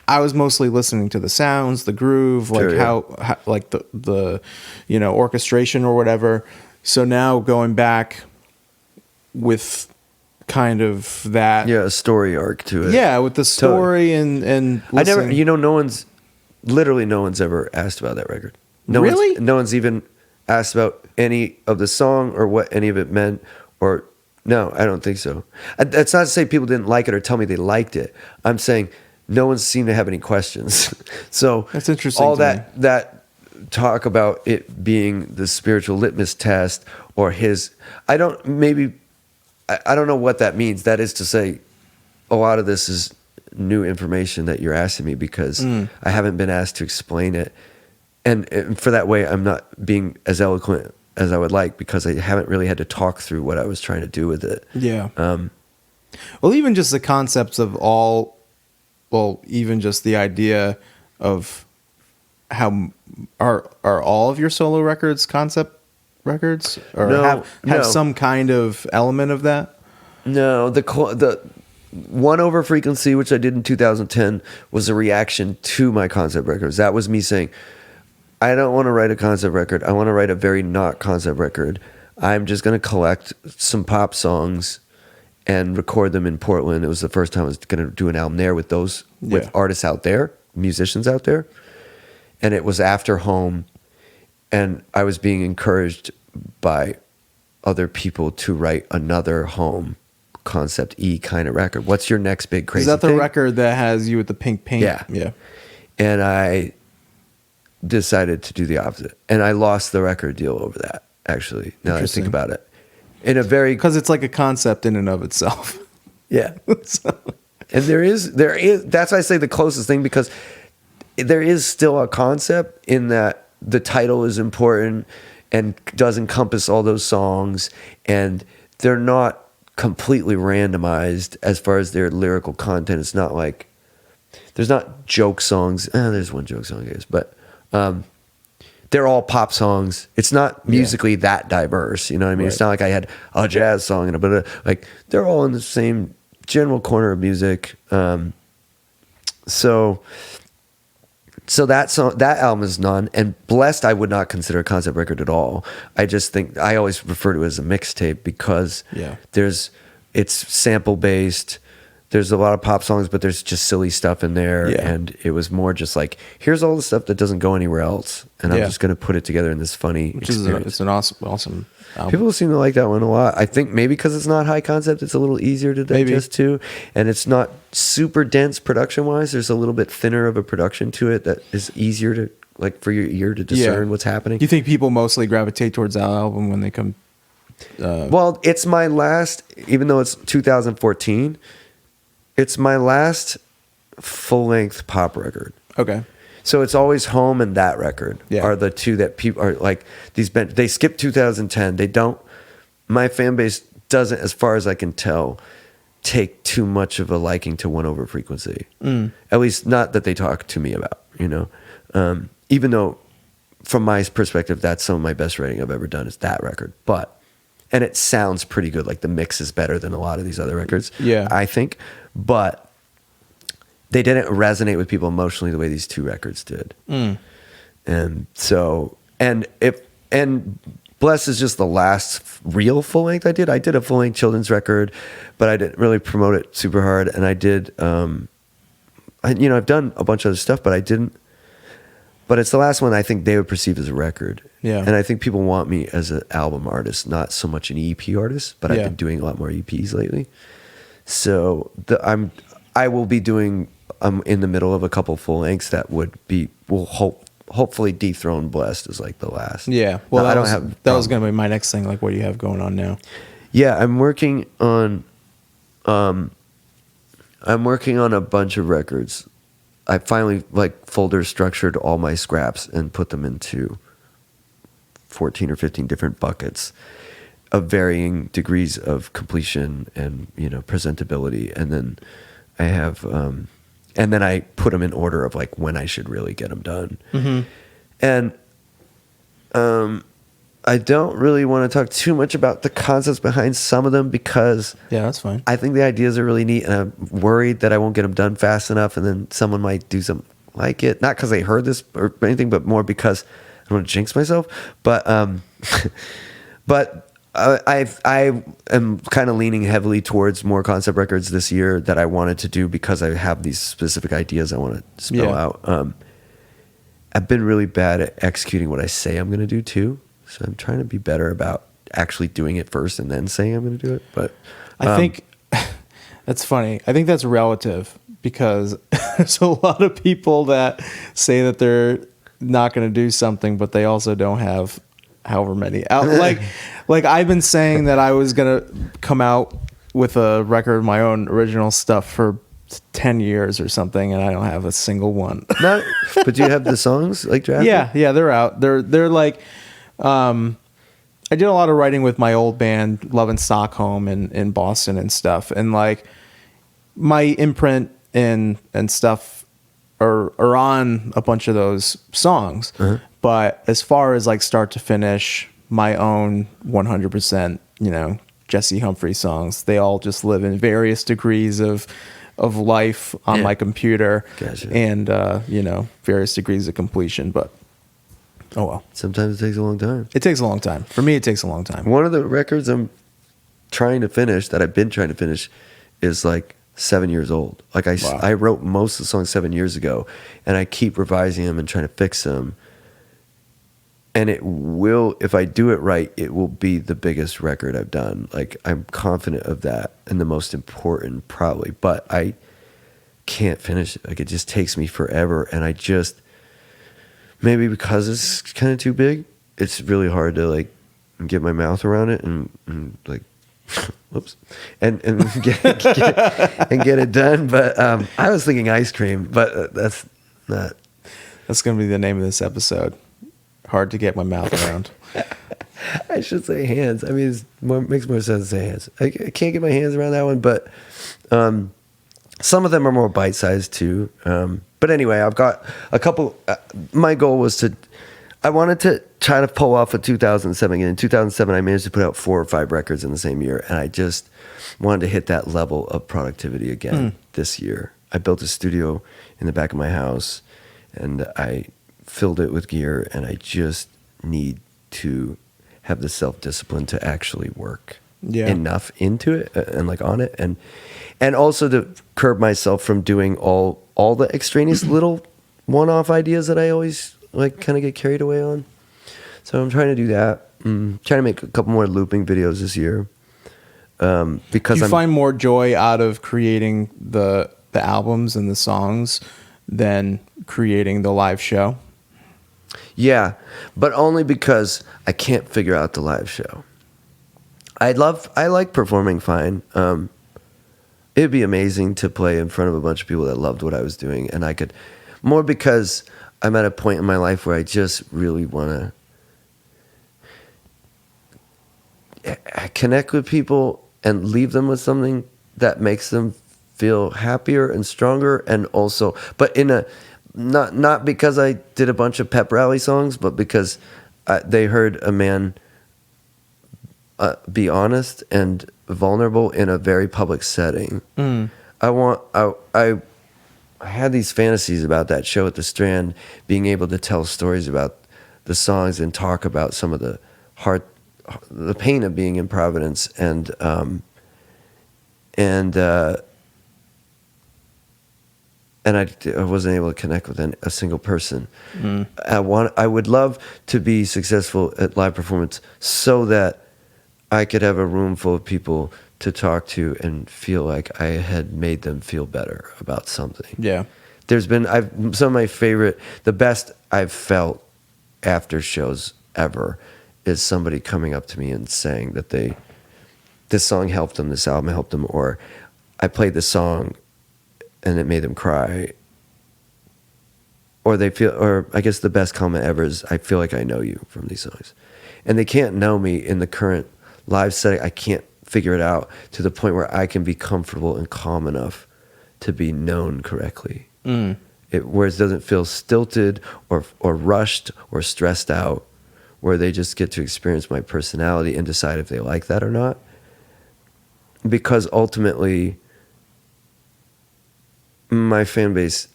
A: I was mostly listening to the sounds, the groove, like how like the you know, orchestration or whatever. So now going back with kind of that,
C: a story arc to it.
A: With the story and
C: I never, you know, no one's ever asked about that record. No one's even asked about any of the song or what any of it meant, or no, I don't think so. That's not to say people didn't like it or tell me they liked it. I'm saying no one seemed to have any questions. So
A: That's interesting
C: all
A: to
C: that talk about it being the spiritual litmus test or I don't know what that means. That is to say, a lot of this is new information that you're asking me because I haven't been asked to explain it. And for that way, I'm not being as eloquent as I would like because I haven't really had to talk through what I was trying to do with it.
A: Yeah. Well, even just the concepts of even just the idea of how are all of your solo records concept records or have some kind of element of that?
C: No, the One Over Frequency, which I did in 2010, was a reaction to my concept records. That was me saying, I don't want to write a concept record. I want to write a very not concept record. I'm just going to collect some pop songs and record them in Portland. It was the first time I was going to do an album there with artists out there, musicians out there. And it was after Home. And I was being encouraged by other people to write another Home concept E kind of record. What's your next big crazy thing?
A: Is that the record that has you with the pink paint?
C: Yeah. And I decided to do the opposite. And I lost the record deal over that, actually, now that I think about it. Because
A: it's like a concept in and of itself.
C: Yeah. And there is, that's why I say the closest thing, because there is still a concept in that the title is important and does encompass all those songs, and they're not completely randomized as far as their lyrical content. It's not like, there's not joke songs. There's one joke song, I guess, but they're all pop songs. It's not musically that diverse. You know what I mean? Right. It's not like I had a jazz song and like they're all in the same general corner of music. So that song, that album is none. And Blessed, I would not consider a concept record at all. I just think I always refer to it as a mixtape because it's sample based. There's a lot of pop songs, but there's just silly stuff in there. Yeah. And it was more just like, here's all the stuff that doesn't go anywhere else. And I'm just going to put it together in this funny experience.
A: It's an awesome album.
C: People seem to like that one a lot. I think maybe because it's not high concept, it's a little easier to digest too. And it's not super dense production-wise. There's a little bit thinner of a production to it that is easier to, like, for your ear to discern what's happening.
A: Do you think people mostly gravitate towards that album when they come?
C: Well, it's my last, even though it's 2014, it's my last full-length pop record.
A: Okay.
C: So it's always Home and that record are the two that people are like, they skip 2010. They don't, my fan base doesn't, as far as I can tell, take too much of a liking to One Over Frequency. At least not that they talk to me about, you know? Even though from my perspective, that's some of my best writing I've ever done is that record. And it sounds pretty good. Like the mix is better than a lot of these other records, I think. But they didn't resonate with people emotionally the way these two records did. And so, and Bless is just the last real full length I did. I did a full length children's record, but I didn't really promote it super hard. And I did, I've done a bunch of other stuff, but I didn't. But it's the last one I think they would perceive as a record. Yeah. And I think people want me as an album artist, not so much an EP artist, but I've been doing a lot more EPs lately. So I will be doing, I'm in the middle of a couple full lengths that will hopefully dethrone Blessed as like the last.
A: Yeah. Well, that was going to be my next thing. Like, what do you have going on now?
C: Yeah. I'm working on a bunch of records. I finally folder structured all my scraps and put them into 14 or 15 different buckets of varying degrees of completion and, presentability. And then I have, and then I put them in order of like when I should really get them done. Mm-hmm. And, I don't really want to talk too much about the concepts behind some of them because
A: that's fine.
C: I think the ideas are really neat, and I'm worried that I won't get them done fast enough, and then someone might do something like it. Not because they heard this or anything, but more because I don't want to jinx myself. But I am kind of leaning heavily towards more concept records this year that I wanted to do because I have these specific ideas I want to spell out. I've been really bad at executing what I say I'm going to do too. So I'm trying to be better about actually doing it first and then saying I'm going to do it. But
A: I think that's funny. I think that's relative because there's a lot of people that say that they're not going to do something, but they also don't have however many out. Like I've been saying that I was going to come out with a record of my own original stuff for 10 years or something, and I don't have a single one.
C: no, but do you have the songs like drafted?
A: Yeah, they're out. They're like, I did a lot of writing with my old band, Love in Stockholm in Boston and stuff, and like my imprint and stuff are on a bunch of those songs. Uh-huh. But as far as like start to finish, my own 100%, Jesse Humphrey songs, they all just live in various degrees of life on my computer.
C: Gotcha.
A: And various degrees of completion, but oh well.
C: Sometimes it takes a long time.
A: It takes a long time. For me, it takes a long time.
C: One of the records I'm trying to finish, that I've been trying to finish, is like 7 years old. Like I wrote most of the songs 7 years ago, and I keep revising them and trying to fix them. And it will, if I do it right, it will be the biggest record I've done. Like, I'm confident of that, and the most important probably. But I can't finish it. Like, it just takes me forever, and I just, maybe because it's kind of too big, it's really hard to like get my mouth around it and like, whoops, and get it done. But I was thinking ice cream, but that's not.
A: That's going to be the name of this episode. Hard to get my mouth around.
C: I should say hands. I mean, it makes more sense to say hands. I can't get my hands around that one, but some of them are more bite-sized too. But anyway, I've got a couple. My goal was I wanted to try to pull off a 2007. And in 2007, I managed to put out 4 or 5 records in the same year, and I just wanted to hit that level of productivity again this year. I built a studio in the back of my house, and I filled it with gear, and I just need to have the self-discipline to actually work enough into it and like on it, and also to curb myself from doing all the extraneous little one-off ideas that I always like kind of get carried away on. So I'm trying to do that. Trying to make a couple more looping videos this year. Because
A: you find more joy out of creating the albums and the songs than creating the live show?
C: Yeah, but only because I can't figure out the live show. I like performing fine. It'd be amazing to play in front of a bunch of people that loved what I was doing, and I could, more because I'm at a point in my life where I just really want to connect with people and leave them with something that makes them feel happier and stronger, and also, but in a not because I did a bunch of pep rally songs, but because they heard a man be honest and vulnerable in a very public setting. I had these fantasies about that show at the Strand, being able to tell stories about the songs and talk about some of the pain of being in Providence, and I wasn't able to connect with a single person. I would love to be successful at live performance so that I could have a room full of people to talk to and feel like I had made them feel better about something. Yeah. There's been some of my favorite, the best I've felt after shows ever is somebody coming up to me and saying that this song helped them, this album helped them, or I played the song and it made them cry. Or I guess the best comment ever is, I feel like I know you from these songs. And they can't know me in the current live setting. I can't figure it out to the point where I can be comfortable and calm enough to be known correctly. Where it doesn't feel stilted or rushed or stressed out, where they just get to experience my personality and decide if they like that or not. Because ultimately, my fan base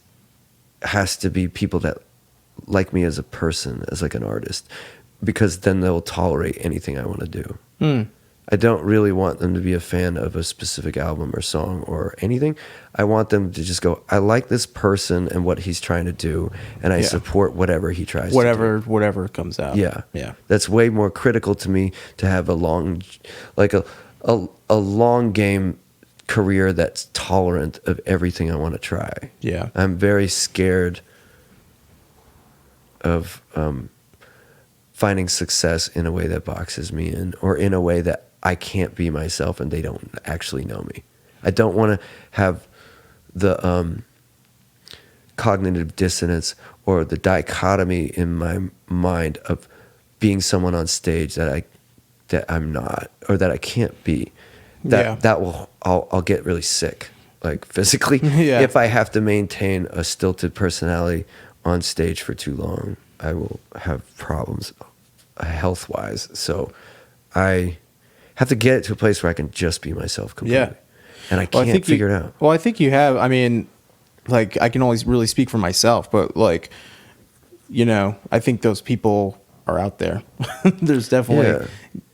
C: has to be people that like me as a person, as like an artist, because then they'll tolerate anything I want to do. I don't really want them to be a fan of a specific album or song or anything. I want them to just go, I like this person and what he's trying to do, and I support whatever he tries to do.
A: Whatever comes out.
C: Yeah.
A: Yeah.
C: That's way more critical to me to have a long, like a long game career that's tolerant of everything I want to try.
A: Yeah.
C: I'm very scared of finding success in a way that boxes me in, or in a way that I can't be myself and they don't actually know me. I don't want to have the cognitive dissonance or the dichotomy in my mind of being someone on stage that I'm not, or that I can't be. I'll get really sick, like physically, if I have to maintain a stilted personality on stage for too long. I will have problems health wise. So I have to get it to a place where I can just be myself completely. Yeah. And I can't figure it out.
A: Well, I think you have. I mean, like, I can only really speak for myself, but like, you know, I think those people are out there. There's definitely,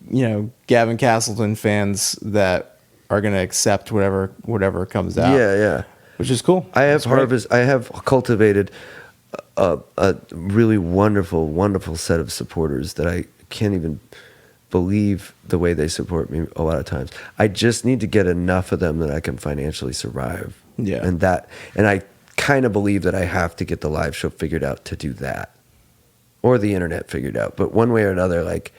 A: you know, Gavin Castleton fans that are going to accept whatever comes out.
C: Yeah, yeah.
A: Which is cool.
C: I have cultivated a really wonderful set of supporters that I can't even believe the way they support me a lot of times. I just need to get enough of them that I can financially survive.
A: Yeah.
C: And I kind of believe that I have to get the live show figured out to do that, or the internet figured out. But one way or another, like,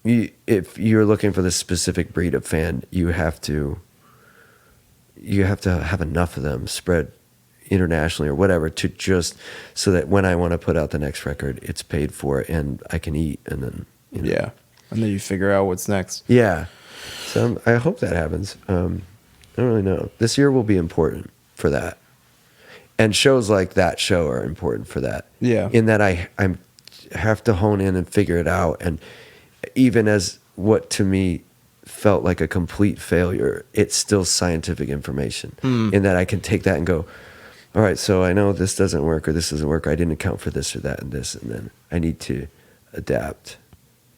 C: if you're looking for this specific breed of fan, you have to have enough of them spread internationally or whatever, to just so that when I want to put out the next record, it's paid for and I can eat, and then, you know.
A: Yeah. And then you figure out what's next.
C: Yeah. So I hope that happens. I don't really know. This year will be important for that. And shows like that show are important for that.
A: Yeah.
C: In that I have to hone in and figure it out. And even as what to me felt like a complete failure, it's still scientific information. In that I can take that and go, all right, so I know this doesn't work, or this doesn't work. I didn't account for this or that and this, and then I need to adapt.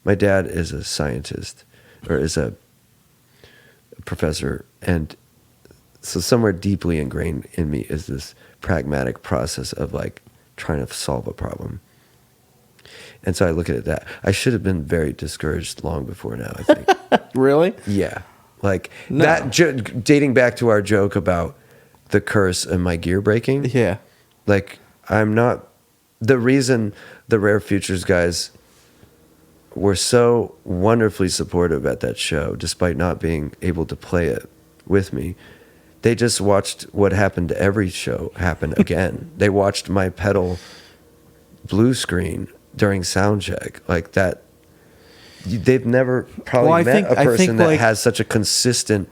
C: My dad is a scientist, or is a professor, and so somewhere deeply ingrained in me is this pragmatic process of like trying to solve a problem. And so I look at it that I should have been very discouraged long before now, I think.
A: Really?
C: Yeah. Like that, dating back to our joke about the curse and my gear breaking.
A: Yeah.
C: Like, I'm not, the reason the Rare Futures guys were so wonderfully supportive at that show, despite not being able to play it with me, they just watched what happened to every show happen again. They watched my pedal blue screen during sound check. Like that, they've never probably met a person that has such a consistent,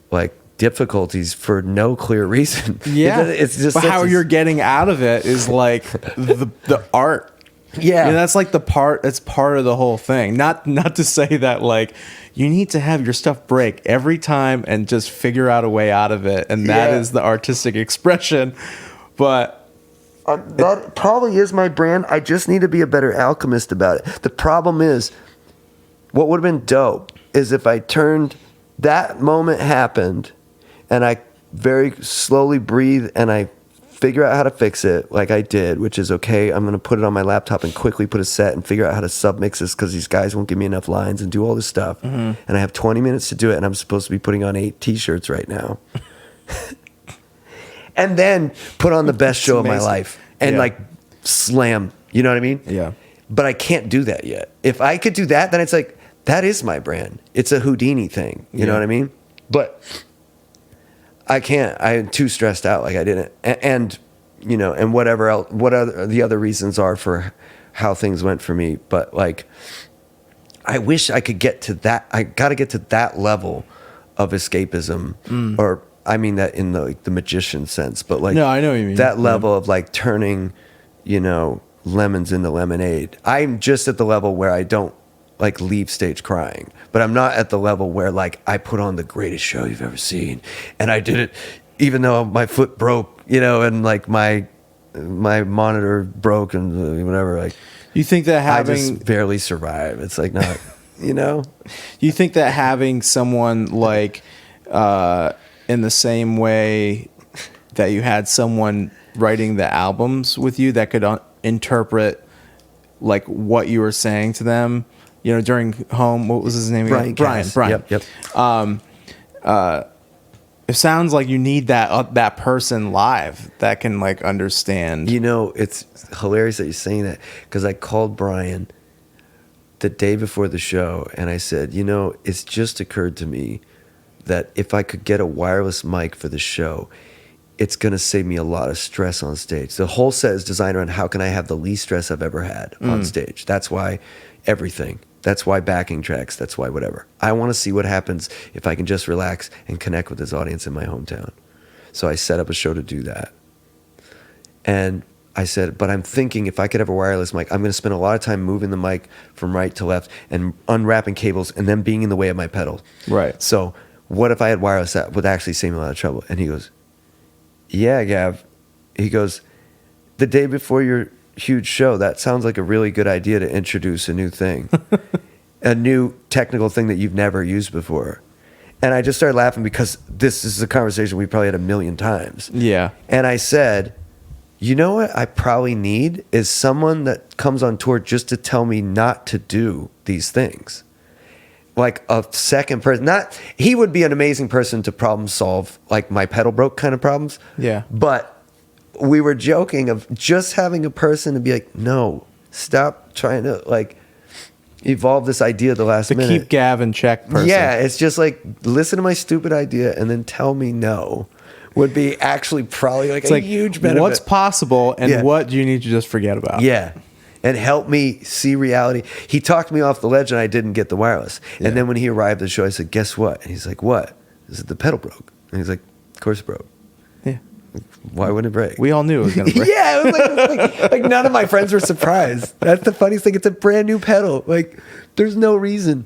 C: like, difficulties for no clear reason.
A: Yeah.
C: It's just,
A: but how you're getting out of it is like the art.
C: Yeah.
A: And that's like it's part of the whole thing. Not to say that like you need to have your stuff break every time and just figure out a way out of it. And that is the artistic expression. But
C: that probably is my brand. I just need to be a better alchemist about it. The problem is, what would have been dope is if I turned, that moment happened, and I very slowly breathe and I figure out how to fix it, like I did, which is, okay, I'm going to put it on my laptop and quickly put a set and figure out how to submix this because these guys won't give me enough lines, and do all this stuff. And I have 20 minutes to do it, and I'm supposed to be putting on 8 t-shirts right now. And then put on the best show of my life and like slam, you know what I mean?
A: Yeah.
C: But I can't do that yet. If I could do that, then it's like, that is my brand. It's a Houdini thing. You know what I mean? But I can't. I'm too stressed out. Like I didn't. And you know, and whatever else, the other reasons are for how things went for me. But like, I wish I could get to that. I got to get to that level of escapism, or I mean that in the magician sense. But like,
A: no, I know what you mean.
C: That level of like turning, you know, lemons into lemonade. I'm just at the level where I don't like leave stage crying, but I'm not at the level where like I put on the greatest show you've ever seen, and I did it even though my foot broke, you know, and like my monitor broke and whatever. Like,
A: you think that having,
C: I just barely survive. It's like not. you know?
A: You think that having someone like in the same way that you had someone writing the albums with you that could interpret like what you were saying to them, you know, during Home, what was his name again? Brian.
C: Yep.
A: It sounds like you need that person live that can like understand.
C: You know, it's hilarious that you're saying that, because I called Brian the day before the show and I said, you know, it's just occurred to me that if I could get a wireless mic for the show, it's going to save me a lot of stress on stage. The whole set is designed around how can I have the least stress I've ever had on stage. That's why everything. That's why backing tracks. That's why whatever. I want to see what happens if I can just relax and connect with this audience in my hometown. So I set up a show to do that. And I said, but I'm thinking if I could have a wireless mic, I'm going to spend a lot of time moving the mic from right to left and unwrapping cables and then being in the way of my pedal.
A: Right.
C: So what if I had wireless? That would actually save me a lot of trouble. And he goes, yeah, Gav. He goes, the day before your huge show, that sounds like a really good idea to introduce a new thing, a new technical thing that you've never used before. And I just started laughing because this is a conversation we probably had 1,000,000 times.
A: Yeah.
C: And I said, you know what I probably need is someone that comes on tour just to tell me not to do these things. Like a second person. He would be an amazing person to problem solve, like my pedal broke kind of problems.
A: Yeah.
C: But we were joking of just having a person to be like, no, stop trying to like evolve this idea at the last minute.
A: Keep Gav in check person.
C: Yeah, it's just like, listen to my stupid idea and then tell me no would be actually probably like
A: it's
C: huge benefit.
A: What's possible and what do you need to just forget about?
C: Yeah. And help me see reality. He talked me off the ledge and I didn't get the wireless.
A: Yeah.
C: And then when he arrived at the show, I said, guess what? And he's like, what? I said, the pedal broke. And he's like, of course it broke.
A: Yeah.
C: Why wouldn't it break?
A: We all knew it was going to break.
C: Yeah. It was like none of my friends were surprised. That's the funniest thing. It's a brand new pedal. Like there's no reason.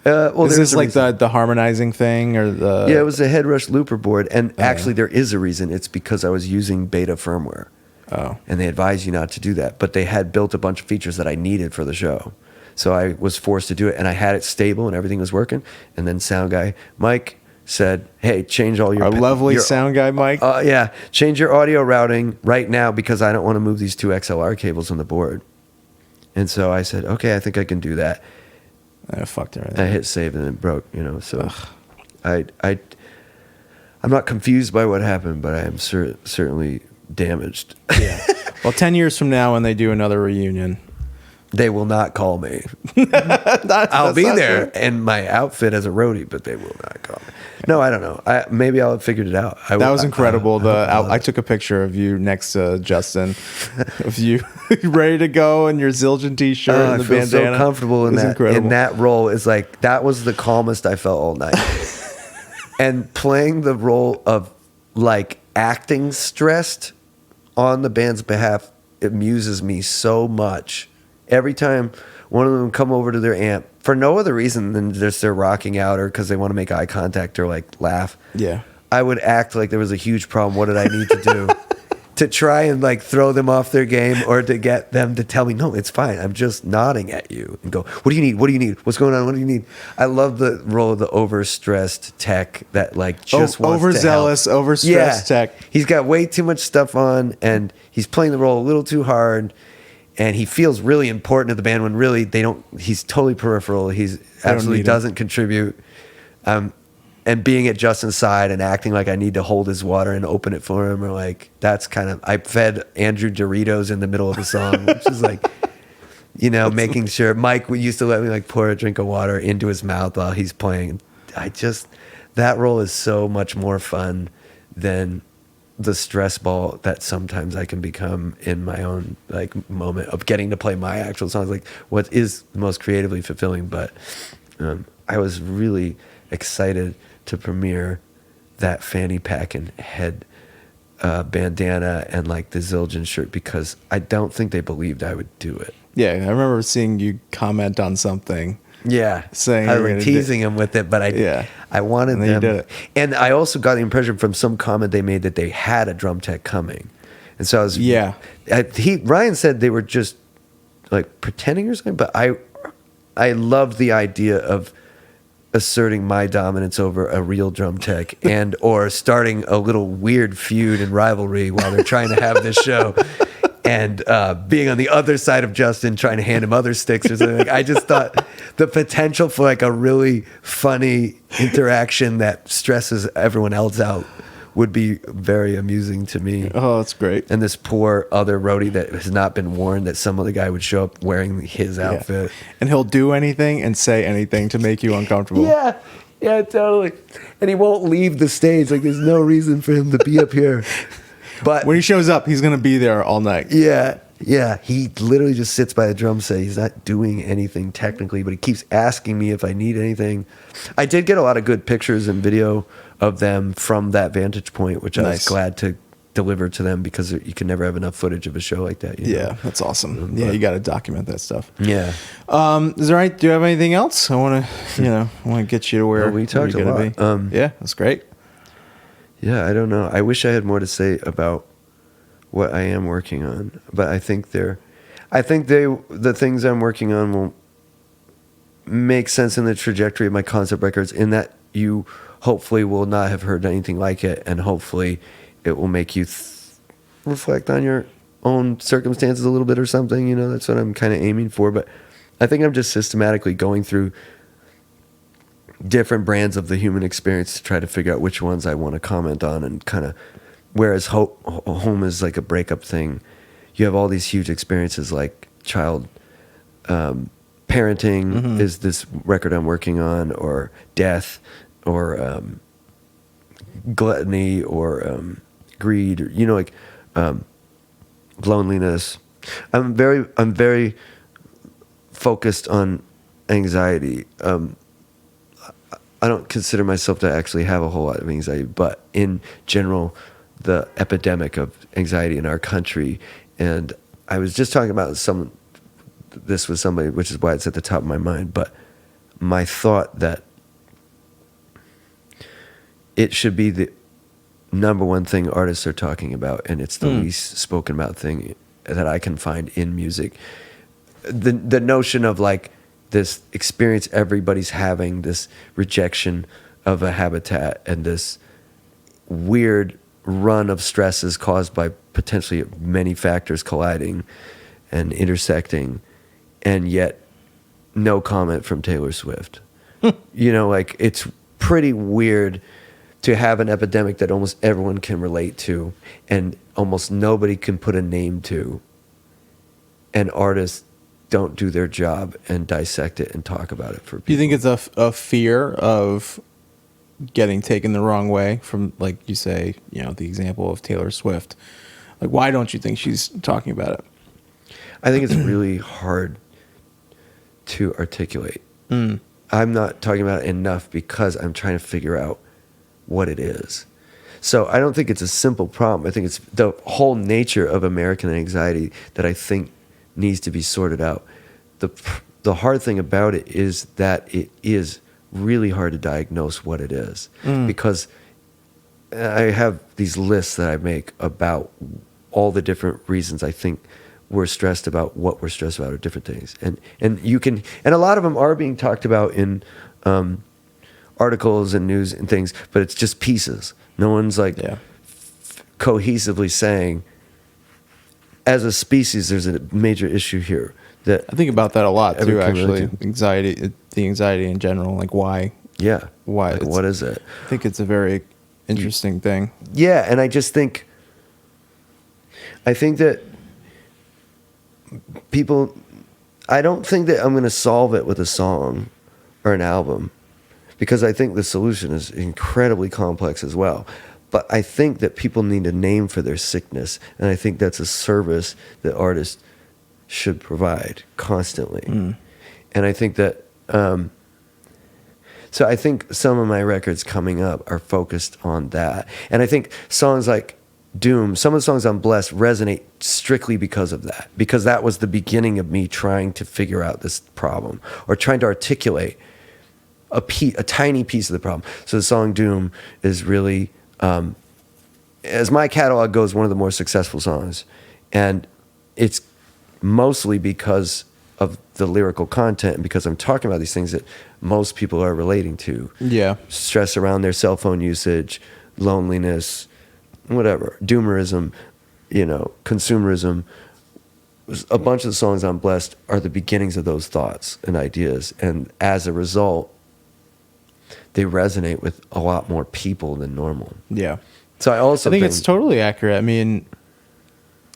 A: Is this like the harmonizing thing or the...
C: Yeah, it was a Headrush looper board. And actually there is a reason. It's because I was using beta firmware.
A: Oh.
C: And they advised you not to do that. But they had built a bunch of features that I needed for the show. So I was forced to do it. And I had it stable and everything was working. And then sound guy Mike said, hey, change all your...
A: Our lovely sound guy Mike?
C: Yeah, change your audio routing right now because I don't want to move these two XLR cables on the board. And so I said, okay, I think I can do that.
A: I fucked everything.
C: I hit save and it broke, you know. So I'm not confused by what happened, but I am certainly damaged.
A: Yeah. Well, 10 years from now when they do another reunion,
C: they will not call me. I'll be there in my outfit as a roadie, but they will not call me. No, I don't know. Maybe I'll have figured it out.
A: That was incredible. I took a picture of you next to Justin, of you ready to go in your Zildjian t-shirt and the
C: I feel
A: bandana.
C: so comfortable in that role. Is like that was the calmest I felt all night. And playing the role of like acting stressed on the band's behalf amuses me so much. Every time one of them come over to their amp for no other reason than just they're rocking out or because they want to make eye contact or like laugh.
A: Yeah.
C: I would act like there was a huge problem. What did I need to do to try and like throw them off their game or to get them to tell me, no, it's fine. I'm just nodding at you and go, what do you need? What do you need? What's going on? What do you need? I love the role of the overstressed tech that like just wants
A: overzealous,
C: to help.
A: overstressed tech.
C: He's got way too much stuff on and he's playing the role a little too hard. And he feels really important to the band when really they don't. He's totally peripheral. He's absolutely doesn't contribute. And being at Justin's side and acting like I need to hold his water and open it for him, or like that's kind of. I fed Andrew Doritos in the middle of the song, which is like, you know, making sure Mike used to let me like pour a drink of water into his mouth while he's playing. That role is so much more fun than the stress ball that sometimes I can become in my own like moment of getting to play my actual songs, like what is the most creatively fulfilling. But I was really excited to premiere that fanny pack and head bandana and like the Zildjian shirt because I don't think they believed I would do it.
A: Yeah, I remember seeing you comment on something.
C: Yeah,
A: saying
C: I was teasing him with it, but I wanted them.
A: Did it.
C: And I also got the impression from some comment they made that they had a drum tech coming, and so I was. Ryan said they were just like pretending or something, but I loved the idea of asserting my dominance over a real drum tech and or starting a little weird feud and rivalry while they're trying to have this show. And being on the other side of Justin, trying to hand him other sticks or something. Like, I just thought the potential for like a really funny interaction that stresses everyone else out would be very amusing to me.
A: Oh, that's great.
C: And this poor other roadie that has not been warned that some other guy would show up wearing his outfit.
A: And he'll do anything and say anything to make you uncomfortable.
C: Yeah, totally. And he won't leave the stage. Like, there's no reason for him to be up here. But
A: when he shows up, he's going to be there all night.
C: Yeah. He literally just sits by the drum set. He's not doing anything technically, but he keeps asking me if I need anything. I did get a lot of good pictures and video of them from that vantage point, which I was glad to deliver to them because you can never have enough footage of a show like that. You know?
A: That's awesome. Yeah, you got to document that stuff.
C: Yeah.
A: Is that right? Do you have anything else? I want to, get you to where
C: we talked
A: you're
C: a lot.
A: Yeah, that's great.
C: Yeah, I don't know. I wish I had more to say about what I am working on, but I think the things I'm working on will make sense in the trajectory of my concept records, in that you hopefully will not have heard anything like it, and hopefully it will make you reflect on your own circumstances a little bit or something. That's what I'm kind of aiming for. But I think I'm just systematically going through different brands of the human experience to try to figure out which ones I want to comment on, and kind of, whereas home is like a breakup thing, you have all these huge experiences like child parenting is this record I'm working on, or death, or gluttony, or greed, or loneliness. I'm very focused on anxiety. I don't consider myself to actually have a whole lot of anxiety, but in general, the epidemic of anxiety in our country. And I was just talking about this with somebody, which is why it's at the top of my mind, but my thought that it should be the number one thing artists are talking about, and it's the least spoken about thing that I can find in music. The notion of like this experience everybody's having, this rejection of a habitat, and this weird run of stresses caused by potentially many factors colliding and intersecting, and yet no comment from Taylor Swift. It's pretty weird to have an epidemic that almost everyone can relate to and almost nobody can put a name to, and artists don't do their job and dissect it and talk about it for people.
A: Do you think it's a fear of getting taken the wrong way from, like you say, the example of Taylor Swift? Like, why don't you think she's talking about it?
C: I think it's really hard to articulate. I'm not talking about it enough because I'm trying to figure out what it is. So I don't think it's a simple problem. I think it's the whole nature of American anxiety that I think needs to be sorted out. The hard thing about it is that it is really hard to diagnose what it is, because I have these lists that I make about all the different reasons I think we're stressed about what we're stressed about, or different things, and a lot of them are being talked about in articles and news and things, but it's just pieces. No one's like cohesively saying, as a species, there's a major issue here. That
A: I think about that a lot too, actually.
C: Community.
A: The anxiety in general, like why?
C: Yeah.
A: Why?
C: Like, what is it?
A: I think it's a very interesting thing.
C: Yeah, and I think that people, I don't think that I'm going to solve it with a song or an album, because I think the solution is incredibly complex as well. But I think that people need a name for their sickness, and I think that's a service that artists should provide constantly. And I think that, so I think some of my records coming up are focused on that. And I think songs like Doom, some of the songs on Blessed resonate strictly because of that, because that was the beginning of me trying to figure out this problem, or trying to articulate a tiny piece of the problem. So the song Doom is really, as my catalog goes, one of the more successful songs. And it's mostly because of the lyrical content and because I'm talking about these things that most people are relating to.
A: Yeah.
C: Stress around their cell phone usage, loneliness, whatever, doomerism, consumerism. A bunch of the songs on Blessed are the beginnings of those thoughts and ideas. And as a result, they resonate with a lot more people than normal.
A: Yeah.
C: So I
A: think it's totally accurate. I mean,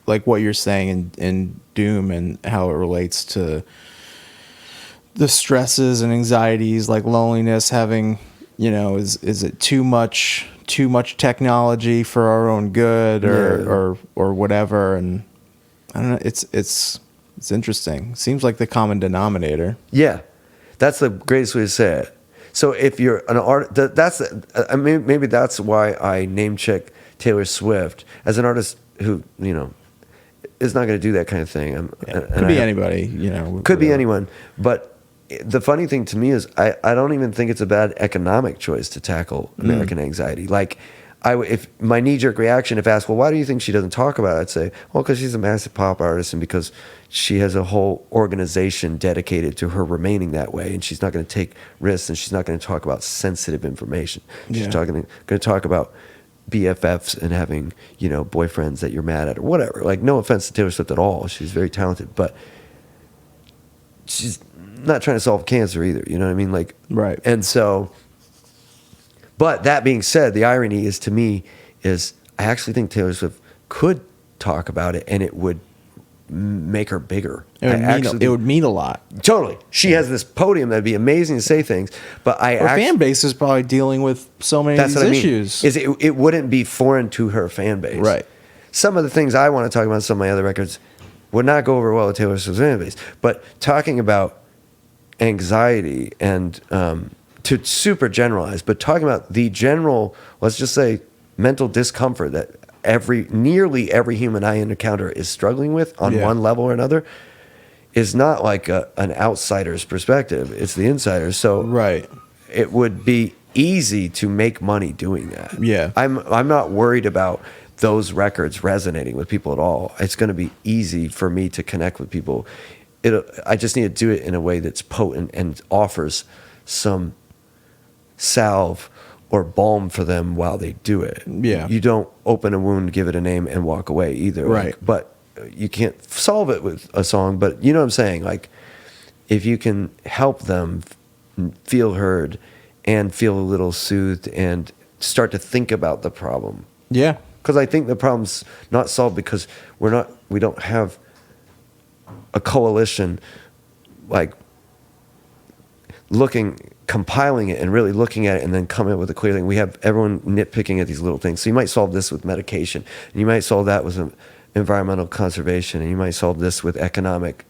A: like what you're saying in Doom and how it relates to the stresses and anxieties, like loneliness, having, is it too much technology for our own good or whatever. And I don't know. It's interesting. Seems like the common denominator.
C: Yeah, that's the greatest way to say it. So if you're an artist, maybe that's why I name check Taylor Swift as an artist who is not going to do that kind of thing.
A: Could be anybody,
C: Could be anyone. But the funny thing to me is I don't even think it's a bad economic choice to tackle American anxiety. Like, if my knee-jerk reaction, if asked, well, why do you think she doesn't talk about it? I'd say, well, because she's a massive pop artist and because she has a whole organization dedicated to her remaining that way, and she's not going to take risks, and she's not going to talk about sensitive information. She's going to talk about BFFs and having, boyfriends that you're mad at or whatever. Like, no offense to Taylor Swift at all. She's very talented, but she's not trying to solve cancer either. You know what I mean? Like,
A: right.
C: And so... But that being said, the irony is, to me, is I actually think Taylor Swift could talk about it and it would make her bigger.
A: It would mean a lot.
C: Totally. She has this podium that'd be amazing to say things, but her
A: fan base is probably dealing with so many of these issues.
C: Is it wouldn't be foreign to her fan base.
A: Right.
C: Some of the things I want to talk about in some of my other records would not go over well with Taylor Swift's fan base. But talking about anxiety and to super generalize, but talking about the general, let's just say, mental discomfort that nearly every human I encounter is struggling with on one level or another, is not like an outsider's perspective. It's the insider's. So it would be easy to make money doing that.
A: Yeah.
C: I'm not worried about those records resonating with people at all. It's going to be easy for me to connect with people. I just need to do it in a way that's potent and offers some salve or balm for them while they do it.
A: Yeah.
C: You don't open a wound, give it a name, and walk away either.
A: Right.
C: But you can't solve it with a song. But you know what I'm saying? Like, if you can help them feel heard and feel a little soothed and start to think about the problem.
A: Yeah.
C: Because I think the problem's not solved because we don't have a coalition like compiling it and really looking at it and then coming up with a clear thing. We have everyone nitpicking at these little things. So you might solve this with medication, and you might solve that with environmental conservation, and you might solve this with economics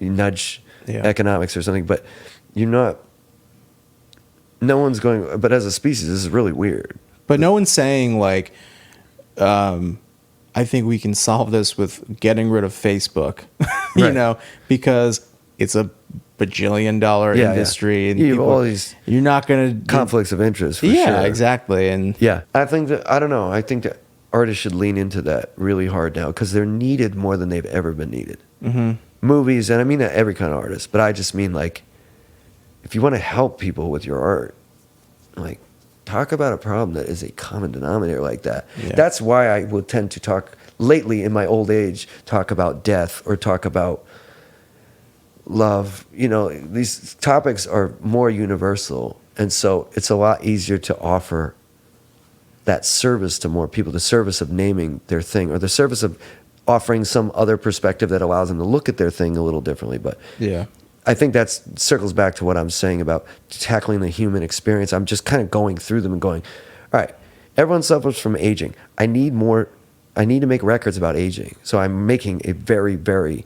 C: or something. But no one's going, but as a species, this is really weird.
A: But no one's saying like, I think we can solve this with getting rid of Facebook, because it's a bajillion-dollar industry, and you're not going to
C: conflicts of interest. For sure.
A: Exactly. And
C: I think that artists should lean into that really hard now because they're needed more than they've ever been needed. Mm-hmm. Movies, and I mean that every kind of artist, but I just mean like, if you want to help people with your art, like, talk about a problem that is a common denominator like that. Yeah. That's why I will tend to talk lately in my old age, talk about death or talk about love. These topics are more universal. And so it's a lot easier to offer that service to more people, the service of naming their thing or the service of offering some other perspective that allows them to look at their thing a little differently. But I think that circles back to what I'm saying about tackling the human experience. I'm just kind of going through them and going, all right, everyone suffers from aging. I need to make records about aging. So I'm making a very, very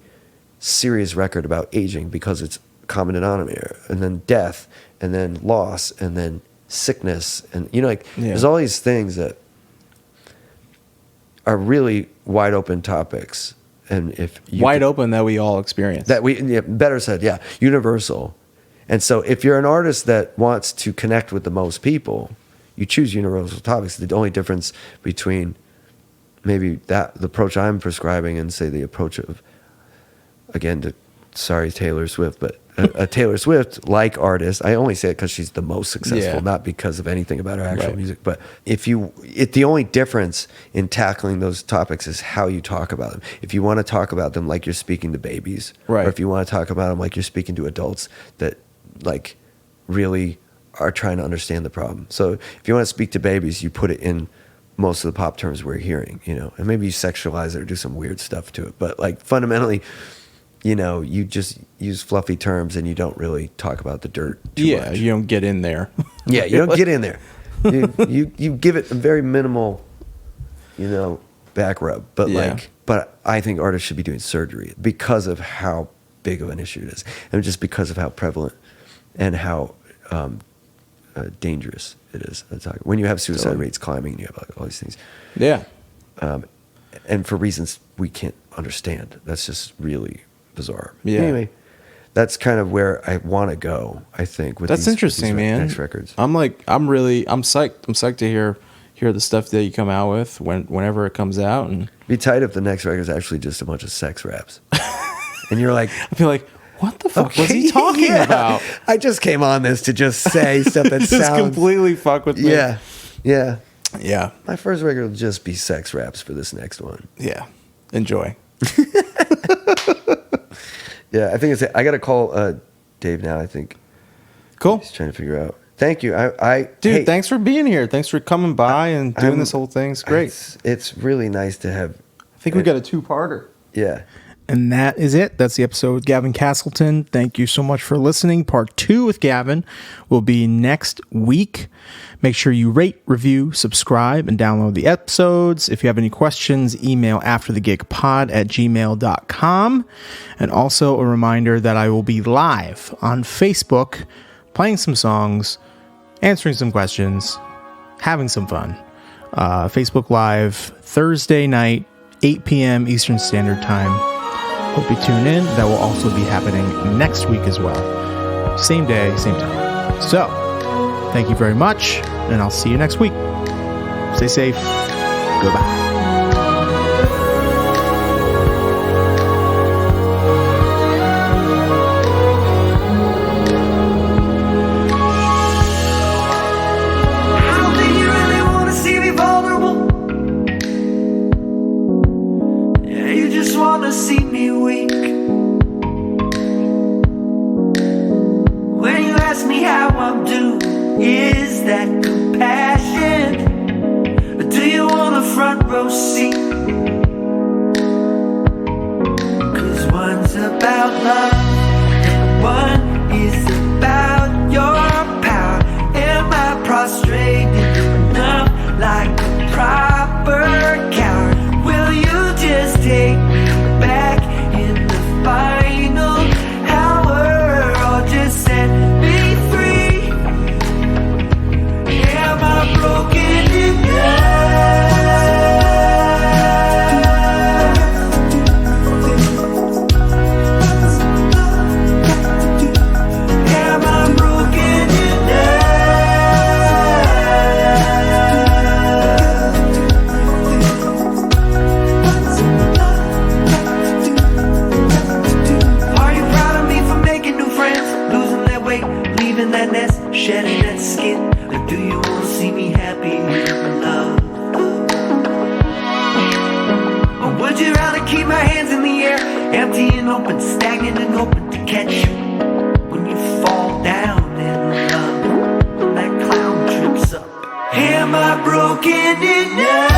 C: serious record about aging because it's common denominator, and then death, and then loss, and then sickness. And, there's all these things that are really wide open topics. And if you
A: open that we all experience,
C: better said, universal. And so if you're an artist that wants to connect with the most people, you choose universal topics. The only difference between maybe the approach I'm prescribing and say the approach of, again, to sorry, Taylor Swift, but a Taylor Swift like artist. I only say it because she's the most successful, not because of anything about her actual music. But the only difference in tackling those topics is how you talk about them. If you want to talk about them like you're speaking to babies, or if you want to talk about them like you're speaking to adults that like really are trying to understand the problem. So if you want to speak to babies, you put it in most of the pop terms we're hearing, and maybe you sexualize it or do some weird stuff to it. But like fundamentally, you just use fluffy terms and you don't really talk about the dirt too much.
A: You don't get in there.
C: Yeah, you don't get in there. You give it a very minimal, back rub. But I think artists should be doing surgery because of how big of an issue it is, and just because of how prevalent and how dangerous it is. When you have suicide rates climbing, and you have all these things.
A: Yeah.
C: And for reasons we can't understand. That's just really bizarre.
A: Yeah.
C: Anyway, that's kind of where I want to go, I think, with
A: that's interesting, man.
C: next records. I'm
A: psyched. I'm psyched to hear the stuff that you come out with whenever it comes out. And
C: be tight if the next record is actually just a bunch of sex raps. And you're like,
A: I feel like, what the fuck was he talking about?
C: I just came on this to just say stuff that
A: just
C: sounds
A: completely fuck with me.
C: Yeah. My first record will just be sex raps for this next one.
A: Yeah. Enjoy.
C: Yeah, I think I got to call Dave now, I think.
A: Cool.
C: He's trying to figure out. Thank you.
A: Dude, thanks for being here. Thanks for coming by and doing this whole thing. It's great.
C: It's really nice to have.
A: I think we got a two-parter.
C: Yeah.
A: And that is it. That's the episode with Gavin Castleton. Thank you so much for listening. Part 2 with Gavin will be next week. Make sure you rate, review, subscribe, and download the episodes. If you have any questions, email afterthegigpod@gmail.com. And also a reminder that I will be live on Facebook, playing some songs, answering some questions, having some fun. Facebook Live, Thursday night, 8 p.m. Eastern Standard Time. Hope you tune in. That will also be happening next week as well. Same day, same time. So, thank you very much, and I'll see you next week. Stay safe. Goodbye.
B: See me weak when you ask me how I'm doing. Is that compassion? Or do you want a front row seat? 'Cause one's about love and one is about your power. Am I prostrated enough like a proper coward? Will you just take back in the final hour, or just set me free? Am I broken Am I broken that nest, shedding that skin? Or do you want to see me happy with love? Or would you rather keep my hands in the air, empty and open, stagnant and open to catch you when you fall down in love? When that clown trips up. Am I broken enough?